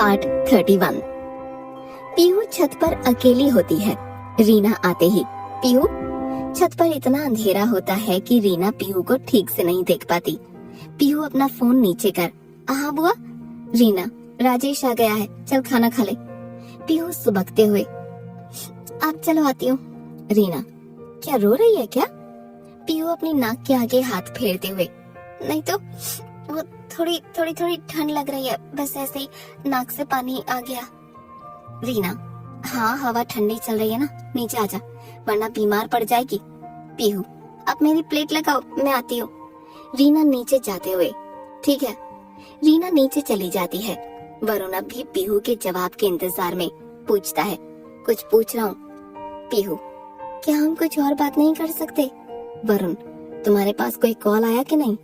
Part 31। Pihu छत पर अकेली होती है। रीना आते ही पीहू। छत पर इतना अंधेरा होता है कि रीना पीहू को ठीक से नहीं देख पाती। पीहू अपना फोन नीचे कर। हाँ बुआ। रीना, राजेश आ गया है, चल खाना खा ले। पीहू सुबकते हुए, आप चलो आती हूँ। रीना, क्या रो रही है क्या? पीहू अपनी नाक के आगे हाथ फेरते हुए, नहीं तो वो थोड़ी ठंड लग रही है, बस ऐसे ही नाक से पानी आ गया। रीना, हाँ हवा ठंडी चल रही है ना, नीचे आजा वरना बीमार पड़ जाएगी। पीहू, अब मेरी प्लेट लगाओ, मैं आती हूँ। रीना नीचे जाते हुए, ठीक है। रीना नीचे चली जाती है। वरुण अब भी पीहू के जवाब के इंतजार में पूछता है, कुछ पूछ रहा हूँ। पीहू, क्या हम कुछ और बात नहीं कर सकते? वरुण, तुम्हारे पास कोई कॉल आया कि नहीं?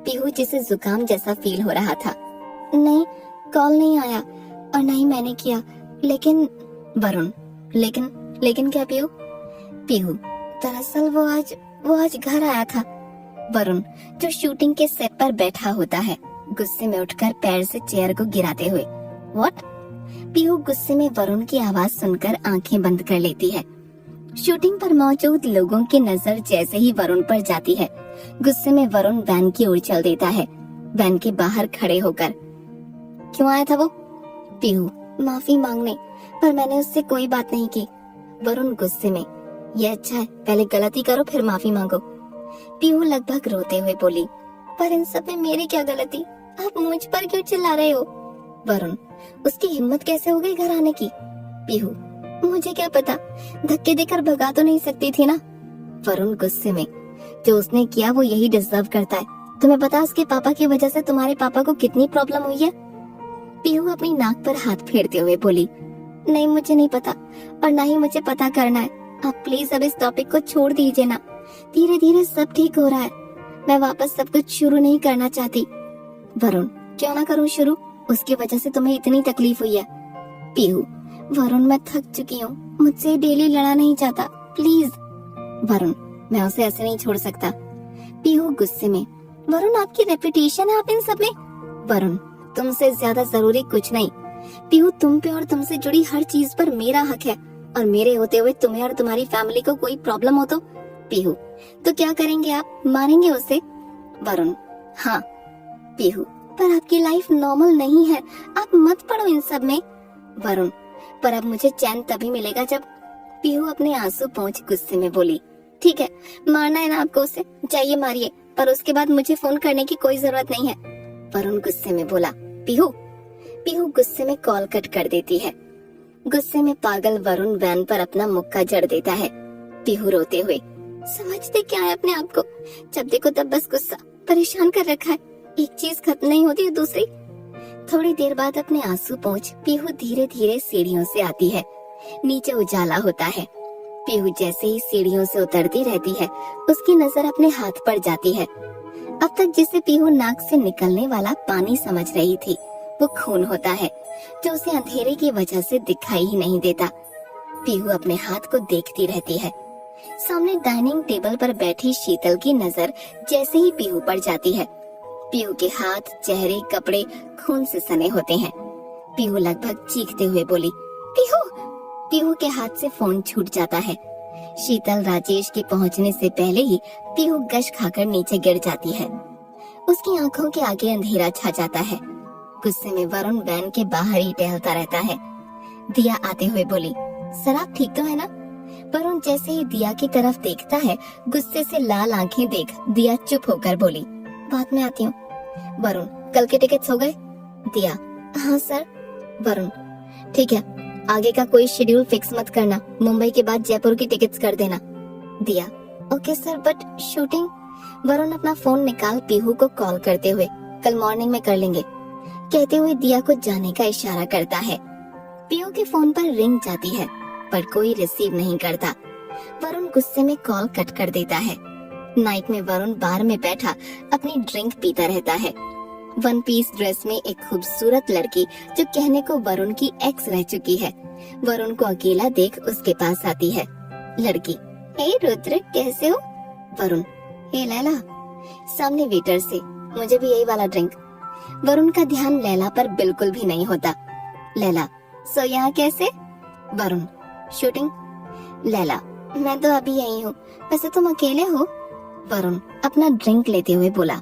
पीहू, जिसे जुकाम जैसा फील हो रहा था, नहीं कॉल नहीं आया और नहीं मैंने किया, लेकिन। वरुण, लेकिन क्या पीहू? पीहू, दरअसल वो आज घर आया था। वरुण, जो शूटिंग के सेट पर बैठा होता है, गुस्से में उठकर पैर से चेयर को गिराते हुए, व्हाट? पीहू गुस्से में वरुण की आवाज सुनकर आंखें बंद कर लेती है। शूटिंग पर मौजूद लोगों की नजर जैसे ही वरुण पर जाती है, गुस्से में वरुण वैन की ओर चल देता है। वैन के बाहर खड़े होकर, क्यों आया था वो? पीहू, माफी मांगने, पर मैंने उससे कोई बात नहीं की। वरुण गुस्से में, ये अच्छा है, पहले गलती करो फिर माफी मांगो। पीहू लगभग रोते हुए बोली, पर इन सब में मेरी क्या गलती? आप मुझ पर क्यों चिल्ला रहे हो? वरुण, उसकी हिम्मत कैसे हो गई घर आने की? पीहू, मुझे क्या पता, धक्के देकर भगा तो नहीं सकती थी ना। वरुण गुस्से में, जो उसने किया वो यही डिजर्व करता है। तुम्हें पता उसके पापा की वजह से तुम्हारे पापा को कितनी प्रॉब्लम हुई है? पीहू अपनी नाक पर हाथ फेरते हुए बोली, नहीं मुझे नहीं पता और ना ही मुझे पता करना है। आप प्लीज अब इस टॉपिक को छोड़ दीजिए ना। धीरे धीरे सब ठीक हो रहा है, मैं वापस सब कुछ शुरू नहीं करना चाहती। वरुण, क्यों ना करूँ शुरू? उसकी वजह से तुम्हें इतनी तकलीफ हुई है। पीहू, वरुण मैं थक चुकी हूँ, मुझसे डेली लड़ा नहीं चाहता, प्लीज। वरुण, मैं उसे ऐसे नहीं छोड़ सकता। पीहू गुस्से में, वरुण आपकी रेपुटेशन है आप इन सब में। वरुण, तुमसे ज्यादा जरूरी कुछ नहीं। पीहू, तुम पे और तुमसे जुड़ी हर चीज पर मेरा हक है, और मेरे होते हुए तुम्हें और तुम्हारी फैमिली को कोई प्रॉब्लम हो तो? पीहू, तो क्या करेंगे आप? मारेंगे उसे? वरुण, हाँ। पीहू, पर आपकी लाइफ नॉर्मल नहीं है, आप मत पड़ो इन सब में। वरुण, पर अब मुझे चैन तभी मिलेगा जब। पीहू अपने आंसू पोंछ गुस्से में बोली, ठीक है, मारना है ना आपको उसे, जाइए मारिए, पर उसके बाद मुझे फोन करने की कोई जरूरत नहीं है। वरुण गुस्से में बोला, पीहू गुस्से में कॉल कट कर देती है। गुस्से में पागल वरुण वैन पर अपना मुक्का जड़ देता है। पीहू रोते हुए, समझते क्या है अपने आप को? जब देखो तब बस गुस्सा, परेशान कर रखा है, एक चीज खत्म नहीं होती है दूसरी। थोड़ी देर बाद अपने आंसू पोंछ पीहू धीरे धीरे सीढ़ियों से आती है। नीचे उजाला होता है। पीहू जैसे ही सीढ़ियों से उतरती रहती है, उसकी नजर अपने हाथ पर जाती है। अब तक जिसे पीहू नाक से निकलने वाला पानी समझ रही थी, वो खून होता है, जो उसे अंधेरे की वजह से दिखाई ही नहीं देता। पीहू अपने हाथ को देखती रहती है। सामने डाइनिंग टेबल पर बैठी शीतल की नजर जैसे ही पीहू पर जाती है, पीहू के हाथ, चेहरे, कपड़े खून से सने होते हैं। पीहू लगभग चीखते हुए बोली, पीहू के हाथ से फोन छूट जाता है। शीतल राजेश के पहुंचने से पहले ही पीहू गश खाकर नीचे गिर जाती है। उसकी आंखों के आगे अंधेरा छा जाता है। गुस्से में वरुण वैन के बाहर ही टहलता रहता है। दिया आते हुए बोली, सर आप ठीक तो है ना? वरुण जैसे ही दिया की तरफ देखता है, गुस्से से लाल आंखें देख दिया चुप होकर बोली, बाद में आती हूँ। वरुण, कल के टिकट्स हो गए? दिया, हाँ सर। वरुण, ठीक है, आगे का कोई शेड्यूल फिक्स मत करना, मुंबई के बाद जयपुर की टिकट्स कर देना। दिया, okay sir, but shooting? Varun अपना फोन निकाल पीहू को कॉल करते हुए, कल मॉर्निंग में कर लेंगे, कहते हुए दिया को जाने का इशारा करता है। पीहू के फोन पर रिंग जाती है, पर कोई रिसीव नहीं करता। वरुण गुस्से में कॉल कट कर देता है। नाइट में वरुण बार में बैठा अपनी ड्रिंक पीता रहता है। वन पीस ड्रेस में एक खूबसूरत लड़की, जो कहने को वरुण की एक्स रह चुकी है, वरुण को अकेला देख उसके पास आती है। लड़की, हे रुद्र कैसे हो? वरुण, हे लैला। सामने वेटर से, मुझे भी यही वाला ड्रिंक। वरुण का ध्यान लैला पर बिल्कुल भी नहीं होता। लैला, सो यहाँ कैसे? वरुण, शूटिंग। लैला, मैं तो अभी आई हूँ, वैसे तुम अकेले हो? वरुण अपना ड्रिंक लेते हुए बोला,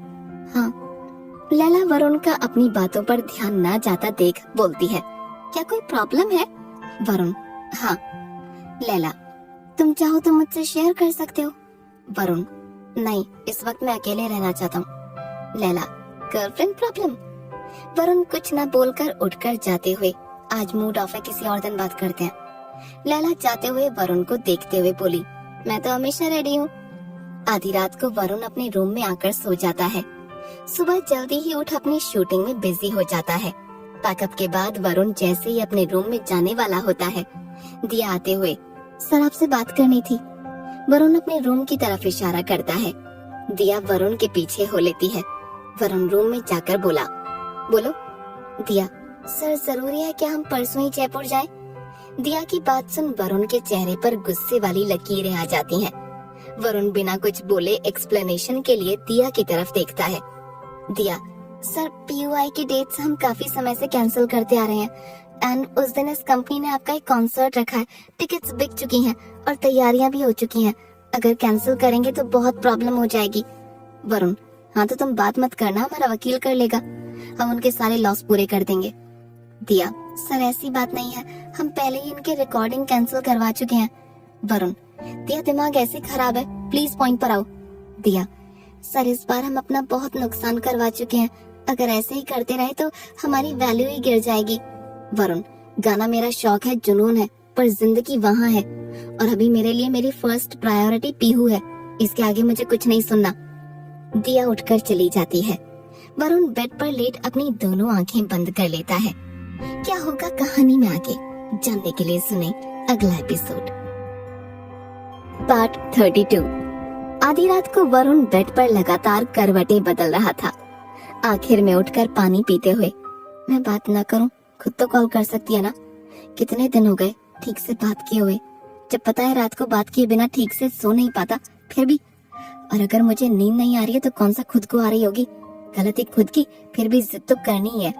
हाँ। लैला वरुण का अपनी बातों पर ध्यान न जाता देख बोलती है, क्या कोई प्रॉब्लम है? वरुण, हाँ। लैला, तुम चाहो तो मुझसे शेयर कर सकते हो। वरुण, नहीं, इस वक्त मैं अकेले रहना चाहता हूँ। Laila, girlfriend problem? वरुण कुछ न बोलकर उठकर जाते हुए, आज मूड ऑफ है, किसी और दिन बात करते हैं। लैला जाते हुए वरुण को देखते हुए बोली, मैं तो हमेशा रेडी हूँ। आधी रात को वरुण अपने रूम में आकर सो जाता है। सुबह जल्दी ही उठ अपनी शूटिंग में बिजी हो जाता है। पैकअप के बाद वरुण जैसे ही अपने रूम में जाने वाला होता है, दिया आते हुए, सर आपसे बात करनी थी। वरुण अपने रूम की तरफ इशारा करता है। दिया वरुण के पीछे हो लेती है। वरुण रूम में जाकर बोला, बोलो। दिया, सर जरूरी है क्या हम परसों ही जयपुर जाएं? दिया की बात सुन वरुण के चेहरे पर गुस्से वाली लकीरें आ जाती हैं। वरुण बिना कुछ बोले एक्सप्लेनेशन के लिए दिया की तरफ देखता है। दिया, सर PUI की डेट्स हम काफी समय से कैंसिल करते आ रहे हैं एंड उस दिन इस कंपनी ने आपका एक कॉन्सर्ट रखा है, टिकट्स बिक चुकी हैं और तैयारियां भी हो चुकी हैं। अगर कैंसिल करेंगे तो बहुत प्रॉब्लम हो जाएगी। वरुण, हाँ तो तुम बात मत करना, हमारा वकील कर लेगा, हम उनके सारे लॉस पूरे कर देंगे। दिया, सर ऐसी बात नहीं है, हम पहले ही इनके रिकॉर्डिंग कैंसिल करवा चुके हैं। वरुण, दिया दिमाग ऐसे खराब है, प्लीज पॉइंट पर आओ। दिया, सर इस बार हम अपना बहुत नुकसान करवा चुके हैं, अगर ऐसे ही करते रहे तो हमारी वैल्यू ही गिर जाएगी। वरुण, गाना मेरा शौक है, जुनून है, पर जिंदगी वहाँ है और अभी मेरे लिए मेरी फर्स्ट प्रायोरिटी पीहू है, इसके आगे मुझे कुछ नहीं सुनना। दिया उठकर चली जाती है। वरुण बेड पर लेट अपनी दोनों आंखें बंद कर लेता है। क्या होगा कहानी में आगे जानने के लिए सुने अगला एपिसोड। पार्ट 32। आधी रात को वरुण बेड पर लगातार करवटें बदल रहा था। आखिर में उठकर पानी पीते हुए, मैं बात न करूं, खुद तो कॉल कर सकती है ना, कितने दिन हो गए ठीक से बात किए हुए, जब पता है रात को बात किए बिना ठीक से सो नहीं पाता, फिर भी, और अगर मुझे नींद नहीं आ रही है तो कौन सा खुद को आ रही होगी, गलती खुद की, फिर भी जिद तो करनी ही है,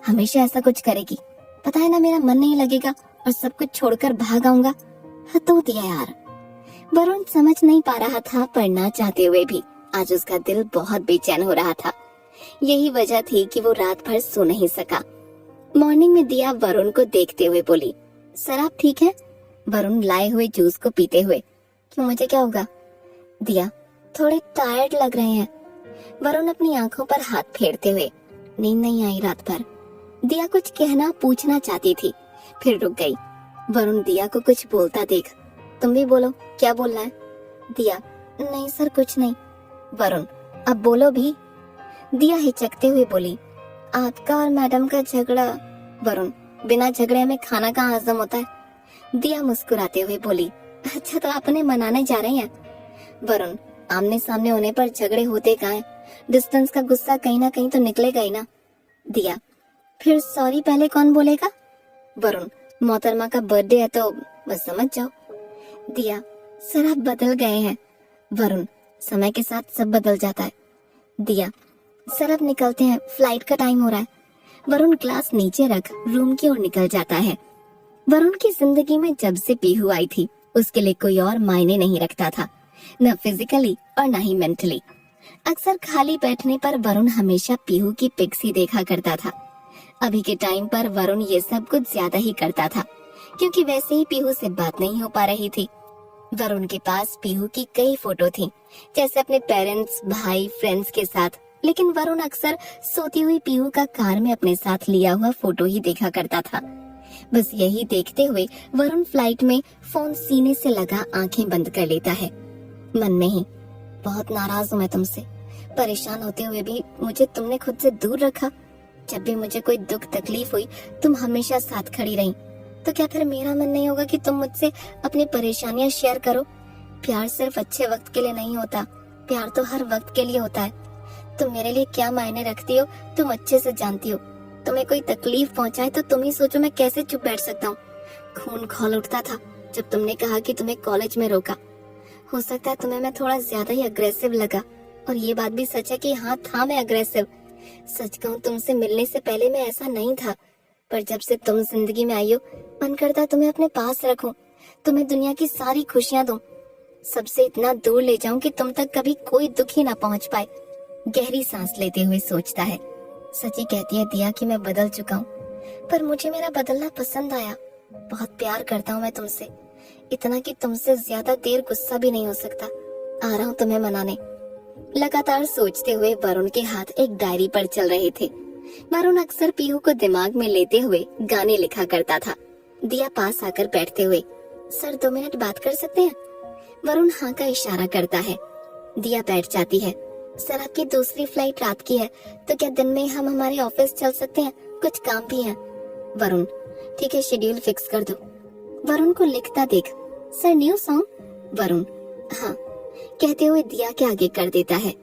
हमेशा ऐसा कुछ करेगी, पता है ना मेरा मन नहीं लगेगा और सब कुछ छोड़कर भाग आऊंगा। हद होती है यार। वरुण समझ नहीं पा रहा था, पर ना चाहते हुए भी आज उसका दिल बहुत बेचैन हो रहा था। यही वजह थी कि वो रात भर सो नहीं सका। मॉर्निंग में दिया वरुण को देखते हुए बोली, सर आप ठीक है? वरुण लाए हुए जूस को पीते हुए, क्यों, मुझे क्या होगा? दिया, थोड़े टायर्ड लग रहे हैं। वरुण अपनी आंखों पर हाथ फेरते हुए, नींद नहीं आई रात भर। दिया कुछ कहना पूछना चाहती थी, फिर रुक गई। वरुण दिया को कुछ बोलता देख, तुम भी बोलो, क्या बोलना है? दिया, नहीं सर कुछ नहीं। वरुण, अब बोलो भी। दिया हिचकते हुए बोली, आपका और मैडम का झगड़ा। वरुण, बिना झगड़े में खाना कहाँ हजम होता है? दिया मुस्कुराते हुए बोली, अच्छा तो आप उन्हें मनाने जा रहे हैं? वरुण, आमने सामने होने पर झगड़े होते कहाँ हैं? डिस्टेंस का गुस्सा कहीं ना कहीं तो निकलेगा ही ना। दिया, फिर सॉरी पहले कौन बोलेगा? वरुण, मोहतरमा का बर्थडे है तो बस समझ जाओ। दिया, सर आप बदल गए हैं। वरुण, समय के साथ सब बदल जाता है। दिया, सर अब निकलते हैं, फ्लाइट का टाइम हो रहा है। वरुण ग्लास नीचे रख रूम की ओर निकल जाता है। वरुण की जिंदगी में जब से पीहू आई थी, उसके लिए कोई और मायने नहीं रखता था, न फिजिकली और न ही मेंटली। अक्सर खाली बैठने पर वरुण हमेशा पीहू की पिक्स ही देखा करता था। अभी के टाइम पर वरुण ये सब कुछ ज्यादा ही करता था, क्योंकि वैसे ही पीहू से बात नहीं हो पा रही थी। वरुण के पास पीहू की कई फोटो थी, जैसे अपने पेरेंट्स, भाई, फ्रेंड्स के साथ, लेकिन वरुण अक्सर सोती हुई पीहू का कार में अपने साथ लिया हुआ फोटो ही देखा करता था। बस यही देखते हुए वरुण फ्लाइट में फोन सीने से लगा आंखें बंद कर लेता है। मन में ही, बहुत नाराज हूँ मैं तुमसे, परेशान होते हुए भी मुझे तुमने खुद से दूर रखा। जब भी मुझे कोई दुख तकलीफ हुई तुम हमेशा साथ खड़ी रही, तो क्या फिर मेरा मन नहीं होगा कि तुम मुझसे अपनी परेशानियां शेयर करो? प्यार सिर्फ अच्छे वक्त के लिए नहीं होता, प्यार तो हर वक्त के लिए होता है। तुम मेरे लिए क्या मायने रखती हो तुम अच्छे से जानती हो। तुम्हें कोई तकलीफ पहुंचाए तो तुम ही सोचो मैं कैसे चुप बैठ सकता हूँ। खून खौल उठता था जब तुमने कहा कि तुम्हें कॉलेज में रोका। हो सकता है तुम्हें मैं थोड़ा ज्यादा ही अग्रेसिव लगा, और ये बात भी सच है कि हाँ था मैं अग्रेसिव। सच कहूँ तुमसे मिलने से पहले मैं ऐसा नहीं था, पर जब से तुम जिंदगी में आई हो, मन करता तुम्हें अपने पास रखूं, तुम्हें दुनिया की सारी खुशियां दूं, सबसे इतना दूर ले जाऊं कि तुम तक कभी कोई दुख ही ना पहुंच पाए। गहरी सांस लेते हुए सोचता है, सच्ची कहती है दिया कि मैं बदल चुका हूँ, पर मुझे मेरा बदलना पसंद आया। बहुत प्यार करता हूँ मैं तुमसे, इतना कि तुमसे ज्यादा देर गुस्सा भी नहीं हो सकता। आ रहा हूँ तुम्हें मनाने। लगातार सोचते हुए वरुण के हाथ एक डायरी पर चल रहे थे। वरुण अक्सर पीहू को दिमाग में लेते हुए गाने लिखा करता था। दिया पास आकर बैठते हुए, सर 2 मिनट बात कर सकते हैं? वरुण हाँ का इशारा करता है। दिया बैठ जाती है। सर आपकी दूसरी फ्लाइट रात की है, तो क्या दिन में हम हमारे ऑफिस चल सकते हैं? कुछ काम भी है। वरुण ठीक है, शेड्यूल फिक्स कर दो। वरुण को लिखता देख, सर न्यू सॉन्ग? वरुण हाँ कहते हुए दिया के आगे कर देता है।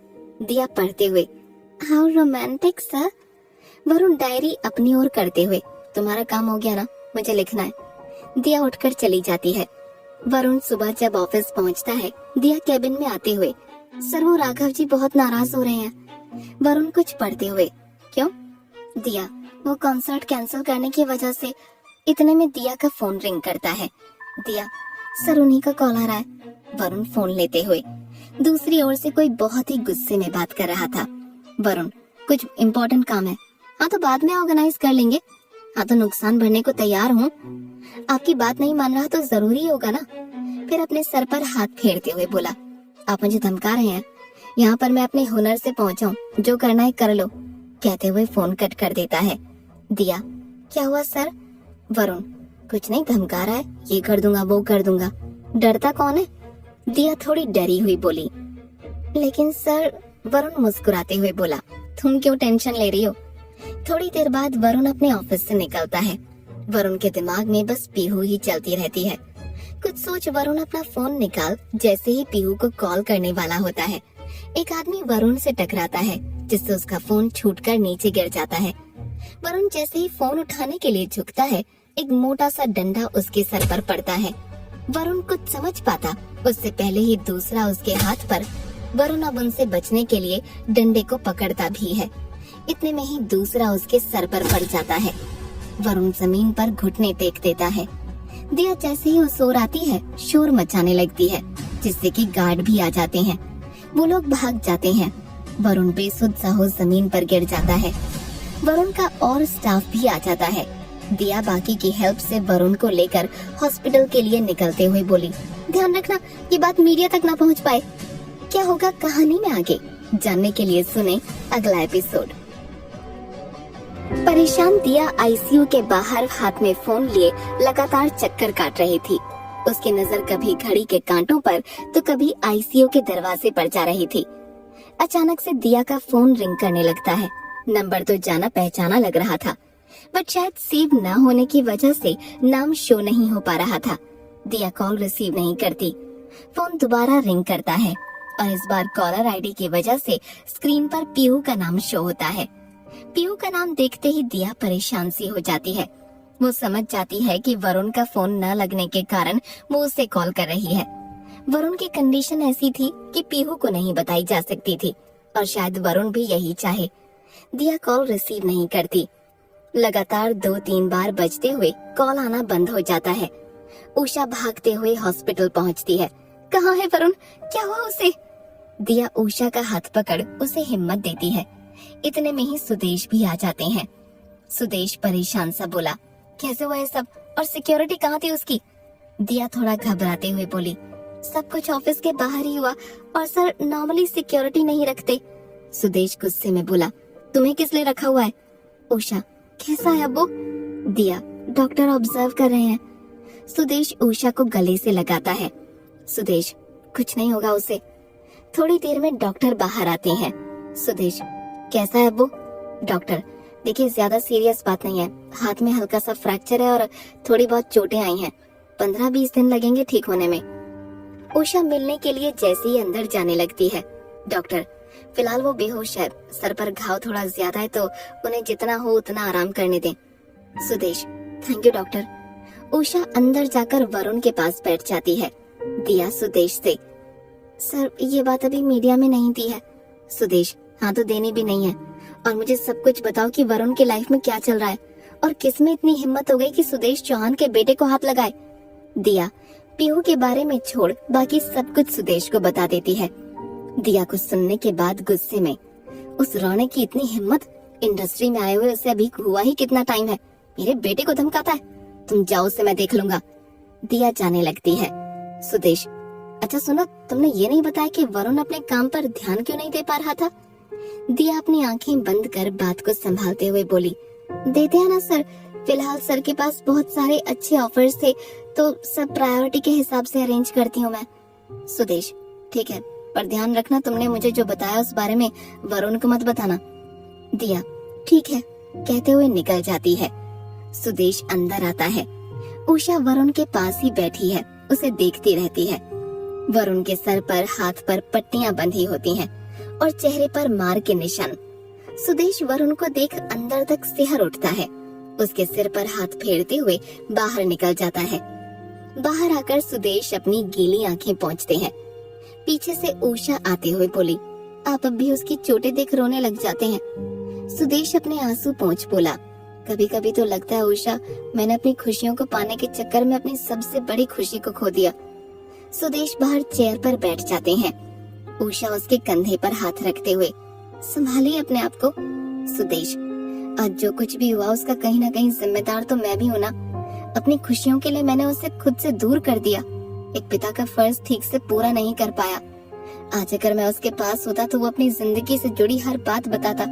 दिया पढ़ते हुए, how romantic sir. Varun diary अपनी ओर करते हुए, तुम्हारा काम हो गया ना, मुझे लिखना है। दिया उठकर चली जाती है। वरुण सुबह जब ऑफिस पहुंचता है, दिया केबिन में आते हुए, सर वो राघव जी बहुत नाराज हो रहे हैं। वरुण कुछ पढ़ते हुए, क्यों? दिया वो कॉन्सर्ट कैंसिल करने की वजह से। इतने में दिया का फोन रिंग करता है। दिया सर उन्हीं का कॉल आ रहा है। वरुण फोन लेते हुए, दूसरी ओर से कोई बहुत ही गुस्से में बात कर रहा था। वरुण कुछ इम्पोर्टेंट काम है? हाँ तो बाद में ऑर्गेनाइज कर लेंगे। हाँ तो नुकसान भरने को तैयार हूँ। आपकी बात नहीं मान रहा तो जरूरी होगा ना। फिर अपने सर पर हाथ फेरते हुए बोला, आप मुझे धमका रहे हैं? यहाँ पर मैं अपने हुनर से पहुँचा हूँ, जो करना है कर लो। कहते हुए फोन कट कर देता है। दिया क्या हुआ सर? वरुण कुछ नहीं, धमका रहा है, ये कर दूंगा वो कर दूंगा। डरता कौन है? दिया थोड़ी डरी हुई बोली। लेकिन सर, वरुण मुस्कुराते हुए बोला, तुम क्यों टेंशन ले रही हो? थोड़ी देर बाद वरुण अपने ऑफिस से निकलता है। वरुण के दिमाग में बस पीहू ही चलती रहती है। कुछ सोच वरुण अपना फोन निकाल जैसे ही पीहू को कॉल करने वाला होता है, एक आदमी वरुण से टकराता है, जिससे उसका फोन छूटकर नीचे गिर जाता है। वरुण जैसे ही फोन उठाने के लिए झुकता है, एक मोटा सा डंडा उसके सर पर पड़ता है। वरुण कुछ समझ पाता उससे पहले ही दूसरा उसके हाथ पर। वरुण अब उनसे बचने के लिए डंडे को पकड़ता भी है। इतने में ही दूसरा उसके सर पर पड़ जाता है। वरुण जमीन पर घुटने टेक देता है। दिया जैसे ही उस ओर आती है, शोर मचाने लगती है, जिससे कि गार्ड भी आ जाते हैं। वो लोग भाग जाते हैं। वरुण बेसुध सा हो जमीन पर गिर जाता है। वरुण का और स्टाफ भी आ जाता है। दिया बाकी की हेल्प से वरुण को लेकर हॉस्पिटल के लिए निकलते हुए बोली, ध्यान रखना ये बात मीडिया तक ना पहुंच पाए। क्या होगा कहानी में आगे जानने के लिए सुने अगला एपिसोड। परेशान दिया आईसीयू के बाहर हाथ में फोन लिए लगातार चक्कर काट रही थी। उसकी नजर कभी घड़ी के कांटों पर तो कभी आईसीयू के दरवाजे पर जा रही थी। अचानक से दिया का फोन रिंग करने लगता है। नंबर तो जाना पहचाना लग रहा था, बट शायद सेव न होने की वजह से नाम शो नहीं हो पा रहा था। दिया कॉल रिसीव नहीं करती। फोन दोबारा रिंग करता है और इस बार कॉलर आईडी की वजह से स्क्रीन पर पीहू का नाम शो होता है। पीहू का नाम देखते ही दिया परेशान सी हो जाती है। वो समझ जाती है कि वरुण का फोन न लगने के कारण वो उसे कॉल कर रही है। वरुण की कंडीशन ऐसी थी कि पीहू को नहीं बताई जा सकती थी, और शायद वरुण भी यही चाहे। दिया कॉल रिसीव नहीं करती। लगातार 2-3 बार बजते हुए कॉल आना बंद हो जाता है। उषा भागते हुए हॉस्पिटल पहुंचती है। कहाँ है वरुण? क्या हुआ उसे? दिया उषा का हाथ पकड़ उसे हिम्मत देती है। इतने में ही सुदेश भी आ जाते हैं। सुदेश परेशान सा बोला, कैसे हुआ ये सब, और सिक्योरिटी कहाँ थी उसकी? दिया थोड़ा घबराते हुए बोली, सब कुछ ऑफिस के बाहर ही हुआ, और सर नॉर्मली सिक्योरिटी नहीं रखते। सुदेश गुस्से में बोला, तुम्हें किस लिए रखा हुआ है? उषा, कैसा है अब्बू? दिया, डॉक्टर ऑब्जर्व कर रहे हैं। सुदेश उषा को गले से लगाता है। सुदेश, कुछ नहीं होगा उसे। थोड़ी देर में डॉक्टर बाहर आते हैं। सुदेश, कैसा है अब्बू? डॉक्टर, देखिए ज्यादा सीरियस बात नहीं है, हाथ में हल्का सा फ्रैक्चर है और थोड़ी बहुत चोटें आई हैं, 15-20 दिन लगेंगे ठीक होने में। उषा मिलने के लिए जैसे ही अंदर जाने लगती है। डॉक्टर, फिलहाल वो बेहोश है, सर पर घाव थोड़ा ज्यादा है, तो उन्हें जितना हो उतना आराम करने दें। Sudesh, thank you doctor. Usha अंदर जाकर वरुण के पास बैठ जाती है। दिया सुदेश से, सर ये बात अभी मीडिया में नहीं दी है। सुदेश, हाँ तो देनी भी नहीं है, और मुझे सब कुछ बताओ कि वरुण की लाइफ में क्या चल रहा है, और किसमें इतनी हिम्मत हो गई कि सुदेश चौहान के बेटे को हाथ लगाए? दिया पीहू के बारे में छोड़ बाकी सब कुछ सुदेश को बता देती है। दिया को सुनने के बाद गुस्से में, उस रौनक की इतनी हिम्मत, इंडस्ट्री में आए हुए उसे अभी हुआ ही कितना टाइम है, मेरे बेटे को धमकाता है, तुम जाओ उसे मैं देख लूंगा। दिया जाने लगती है। सुदेश, अच्छा सुनो, तुमने ये नहीं बताया कि वरुण अपने काम पर ध्यान क्यों नहीं दे पा रहा था? दिया अपनी आंखें बंद कर बात को संभालते हुए बोली, देते हैं ना सर, फिलहाल सर के पास बहुत सारे अच्छे ऑफर्स थे तो सब प्रायोरिटी के हिसाब से अरेंज करती हूँ मैं। सुदेश, ठीक है, पर ध्यान रखना तुमने मुझे जो बताया उस बारे में वरुण को मत बताना। दिया ठीक है कहते हुए निकल जाती है। सुदेश अंदर आता है। उषा वरुण के पास ही बैठी है, उसे देखती रहती है। वरुण के सर पर हाथ पर पट्टियां बंधी होती हैं और चेहरे पर मार के निशान। सुदेश वरुण को देख अंदर तक सिहर उठता है। उसके सिर पर हाथ फेरते हुए बाहर निकल जाता है। बाहर आकर सुदेश अपनी गीली आंखें पोंछते हैं। पीछे से उषा आते हुए बोली, आप अब भी उसकी चोटें देख रोने लग जाते हैं। सुदेश अपने आंसू पोंछ बोला, कभी कभी तो लगता है उषा, मैंने अपनी खुशियों को पाने के चक्कर में अपनी सबसे बड़ी खुशी को खो दिया। सुदेश बाहर चेयर पर बैठ जाते हैं। उषा उसके कंधे पर हाथ रखते हुए, संभालिए अपने आप को। सुदेश, आज जो कुछ भी हुआ उसका कहीं ना कहीं जिम्मेदार तो मैं भी हूँ ना। अपनी खुशियों के लिए मैंने उसे खुद से दूर कर दिया। एक पिता का फर्ज ठीक से पूरा नहीं कर पाया। आज अगर मैं उसके पास होता तो वो अपनी जिंदगी से जुड़ी हर बात बताता,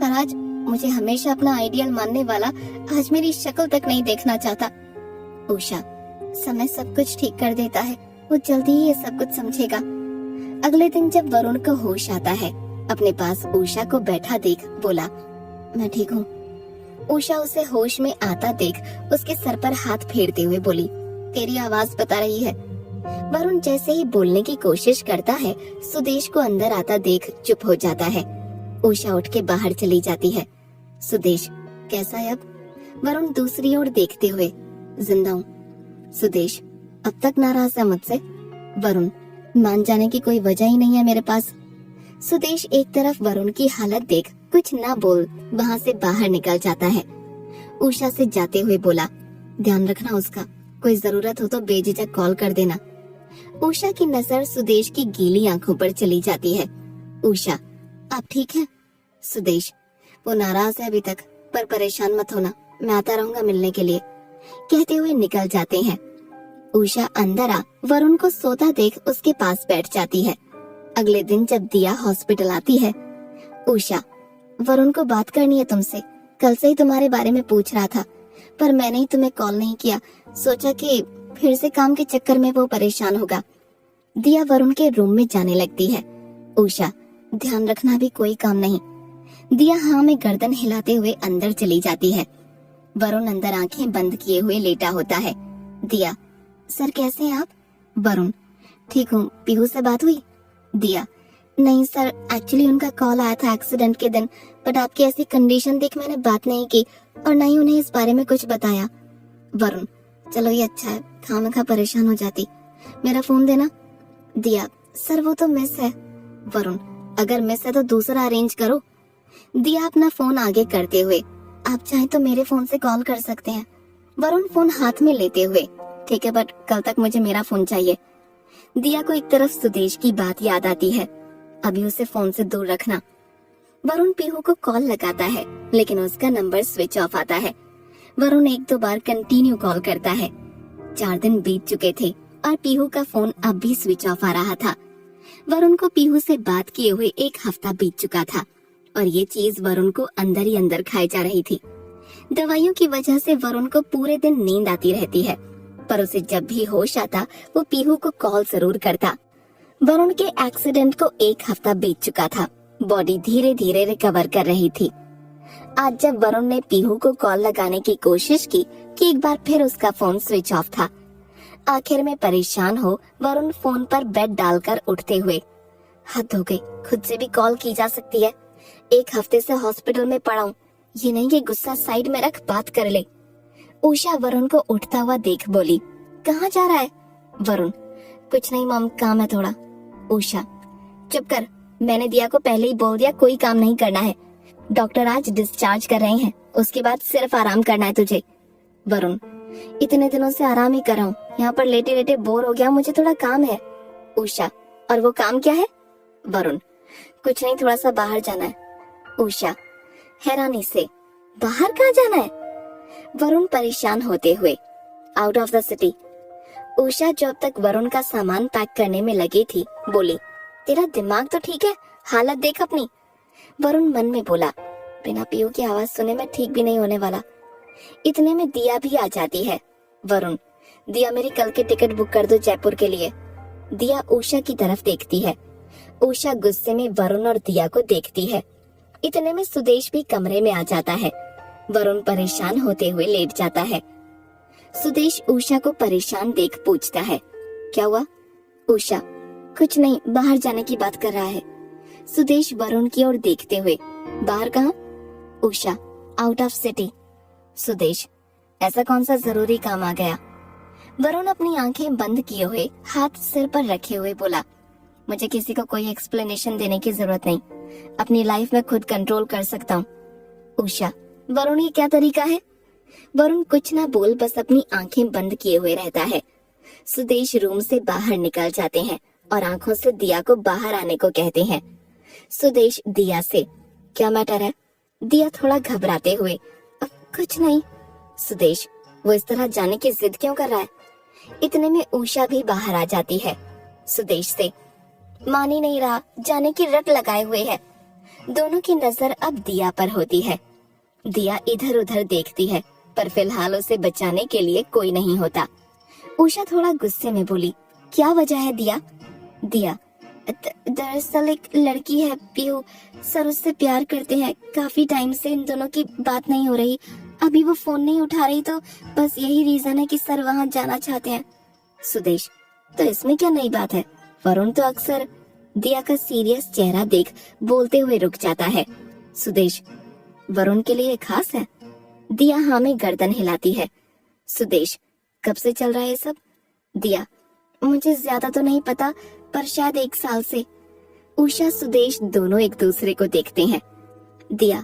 पर आज मुझे हमेशा अपना आइडियल मानने वाला आज मेरी शक्ल तक नहीं देखना चाहता। उषा, समय सब कुछ ठीक कर देता है, वो जल्दी ही ये सब कुछ समझेगा। अगले दिन जब वरुण को होश आता है, अपने पास उषा को बैठा देख बोला, मैं ठीक हूँ। उषा उसे होश में आता देख उसके सर पर हाथ फेरते हुए बोली, तेरी आवाज बता रही है। वरुण जैसे ही बोलने की कोशिश करता है, सुदेश को अंदर आता देख चुप हो जाता है। उषा उठ के बाहर चली जाती है। सुदेश, कैसा है अब? वरुण दूसरी ओर देखते हुए, जिंदा हूँ। सुदेश, अब तक नाराज है मुझसे? वरुण, मान जाने की कोई वजह ही नहीं है मेरे पास। सुदेश एक तरफ वरुण की हालत देख कुछ ना बोल वहाँ से बाहर निकल जाता है। उषा से जाते हुए बोला, ध्यान रखना उसका, कोई जरूरत हो तो बेझिझक कॉल कर देना। उषा की नजर सुदेश की गीली आंखों पर चली जाती है। उषा, आप ठीक हैं? सुदेश, वो नाराज है अभी तक, पर परेशान मत होना, मैं आता रहूंगा मिलने के लिए, कहते हुए निकल जाते हैं। उषा अंदर आ वरुण को सोता देख उसके पास बैठ जाती है। अगले दिन जब दिया हॉस्पिटल आती है, उषा, वरुण को बात करनी है तुमसे, कल से ही तुम्हारे बारे में पूछ रहा था, पर मैंने ही तुम्हें कॉल नहीं किया, सोचा कि फिर से काम के चक्कर में वो परेशान होगा। दिया वरुण के रूम में जाने लगती है। उषा, ध्यान रखना भी कोई काम नहीं। दिया हाँ में गर्दन हिलाते हुए अंदर चली जाती है। वरुण अंदर आंखें बंद किए हुए लेटा होता है। दिया, सर कैसे हैं आप? वरुण, ठीक हूँ, पीहू से बात हुई? दिया, नहीं सर, एक्चुअली उनका कॉल आया था एक्सीडेंट के दिन, बट आपकी ऐसी कंडीशन देख मैंने बात नहीं की और न ही उन्हें इस बारे में कुछ बताया। वरुण, चलो ये अच्छा है, खामखा परेशान हो जाती, मेरा फोन देना। दिया, सर वो तो मिस है। वरुण, अगर मिस है तो दूसरा अरेंज करो। दिया अपना फोन आगे करते हुए, आप चाहें तो मेरे फोन से कॉल कर सकते हैं। वरुण फोन हाथ में लेते हुए, ठीक है, बट कल तक मुझे मेरा फोन चाहिए। दिया को एक तरफ सुदेश की बात याद आती है, अभी उसे फोन से दूर रखना। वरुण पीहू को कॉल लगाता है, लेकिन उसका नंबर स्विच ऑफ आता है। वरुण एक दो बार कंटिन्यू कॉल करता है। 4 दिन बीत चुके थे और पीहू का फोन अब भी स्विच ऑफ आ रहा था। वरुण को पीहू से बात किए हुए 1 हफ्ता बीत चुका था और ये चीज वरुण को अंदर ही अंदर खाई जा रही थी। दवाइयों की वजह से वरुण को पूरे दिन नींद आती रहती है, पर उसे जब भी होश आता वो पीहू को कॉल जरूर करता। वरुण के एक्सीडेंट को 1 हफ्ता बीत चुका था, बॉडी धीरे धीरे रिकवर कर रही थी। आज जब वरुण ने पीहू को कॉल लगाने की कोशिश की कि एक बार फिर उसका फोन स्विच ऑफ था। आखिर में परेशान हो वरुण फोन पर बेड डालकर उठते हुए, हद हो गई, खुद से भी कॉल की जा सकती है, 1 हफ्ते से हॉस्पिटल में पड़ा हूँ, ये नहीं कि गुस्सा साइड में रख बात कर ले। उषा वरुण को उठता हुआ देख बोली, कहाँ जा रहा है? वरुण, कुछ नहीं मॉम, काम है थोड़ा। उषा, चुप कर, मैंने दिया को पहले ही बोल दिया कोई काम नहीं करना है, डॉक्टर आज डिस्चार्ज कर रहे हैं, उसके बाद सिर्फ आराम करना है तुझे। वरुण, इतने दिनों से आराम ही कर रहा हूँ, यहाँ पर लेटे लेटे बोर हो गया, मुझे थोड़ा काम है। उषा, और वो काम क्या है? वरुण, कुछ नहीं, थोड़ा सा बाहर जाना है। उषा हैरानी से, बाहर कहाँ जाना है? वरुण परेशान होते हुए, out of the city. Usha जो अब तक वरुण का सामान पैक करने में लगी थी, बोली, तेरा दिमाग तो ठीक है, हालत देख अपनी। वरुण मन में बोला, बिना पीयू की आवाज सुने मैं ठीक भी नहीं होने वाला। इतने में दिया भी आ जाती है। वरुण, दिया मेरी कल की टिकट बुक कर दो जयपुर के लिए। दिया उषा की तरफ देखती है। उषा गुस्से में वरुण और दिया को देखती है। इतने में सुदेश भी कमरे में आ जाता है। वरुण परेशान होते हुए लेट जाता है। सुदेश उषा को परेशान देख पूछता है, क्या हुआ? उषा, कुछ नहीं, बाहर जाने की बात कर रहा है। सुदेश वरुण की ओर देखते हुए, बाहर कहाँ? Usha, out of city. Sudesh, ऐसा कौन सा जरूरी काम आ गया? वरुण अपनी आंखें बंद किए हुए हाथ सिर पर रखे हुए बोला, मुझे किसी को कोई एक्सप्लेनेशन देने की जरूरत नहीं, अपनी लाइफ में खुद कंट्रोल कर सकता हूँ। उषा, वरुण ये क्या तरीका है? वरुण कुछ ना बोल बस अपनी आंखें बंद किए हुए रहता है। सुदेश रूम से बाहर निकल जाते हैं और आंखों से दिया को बाहर आने को कहते हैं। सुदेश दिया से, क्या मैटर है? दिया थोड़ा घबराते हुए, कुछ नहीं। सुदेश, वो इस तरह जाने की जिद क्यों कर रहा है? इतने में उषा भी बाहर आ जाती है। सुदेश से, मान ही नहीं रहा, जाने की रट लगाए हुए है। दोनों की नजर अब दिया पर होती है। दिया इधर उधर देखती है, पर फिलहाल उसे बचाने के लिए कोई नहीं होता। उषा थोड़ा गुस्से में बोली, क्या वजह है दिया? दिया, दरअसल एक लड़की है पीहू, सर उससे प्यार करते हैं, काफी टाइम से इन दोनों की बात नहीं हो रही, अभी वो फोन नहीं उठा रही, तो बस यही रीजन है कि सर वहाँ जाना चाहते हैं। सुदेश, तो इसमें क्या नई बात है? वरुण तो अक्सर। दिया का सीरियस चेहरा देख बोलते हुए रुक जाता है। सुदेश, वरुण के लिए खास है? दिया हाँ में गर्दन हिलाती है। सुदेश, कब से चल रहा है ये सब? दिया, मुझे ज्यादा तो नहीं पता, पर शायद 1 साल से। उषा सुदेश दोनों एक दूसरे को देखते हैं। दिया,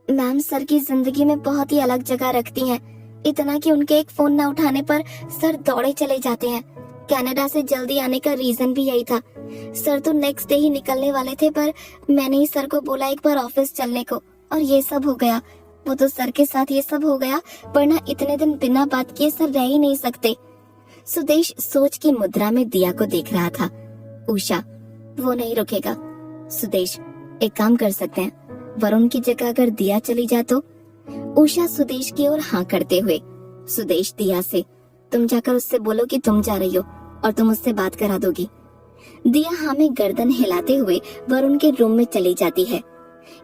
मैम सर की जिंदगी में बहुत ही अलग जगह रखती हैं, इतना कि उनके एक फोन न उठाने पर सर दौड़े चले जाते हैं। कनाडा से जल्दी आने का रीजन भी यही था। सर तो नेक्स्ट डे ही निकलने वाले थे, पर मैंने ही सर को बोला एक बार ऑफिस चलने को, और ये सब हो गया। वो तो सर के साथ ये सब हो गया, वरना इतने दिन बिना बात किए सर रह ही नहीं सकते। सुदेश सोच की मुद्रा में दिया को देख रहा था। उषा, वो नहीं रुकेगा। सुदेश, एक काम कर सकते हैं, वरुण की जगह अगर दिया चली जाए तो? उषा सुदेश की ओर हाँ करते हुए। सुदेश दिया से, तुम जाकर उससे बोलो कि तुम जा रही हो और तुम उससे बात करा दोगी। दिया हाँ में गर्दन हिलाते हुए वरुण के रूम में चली जाती है।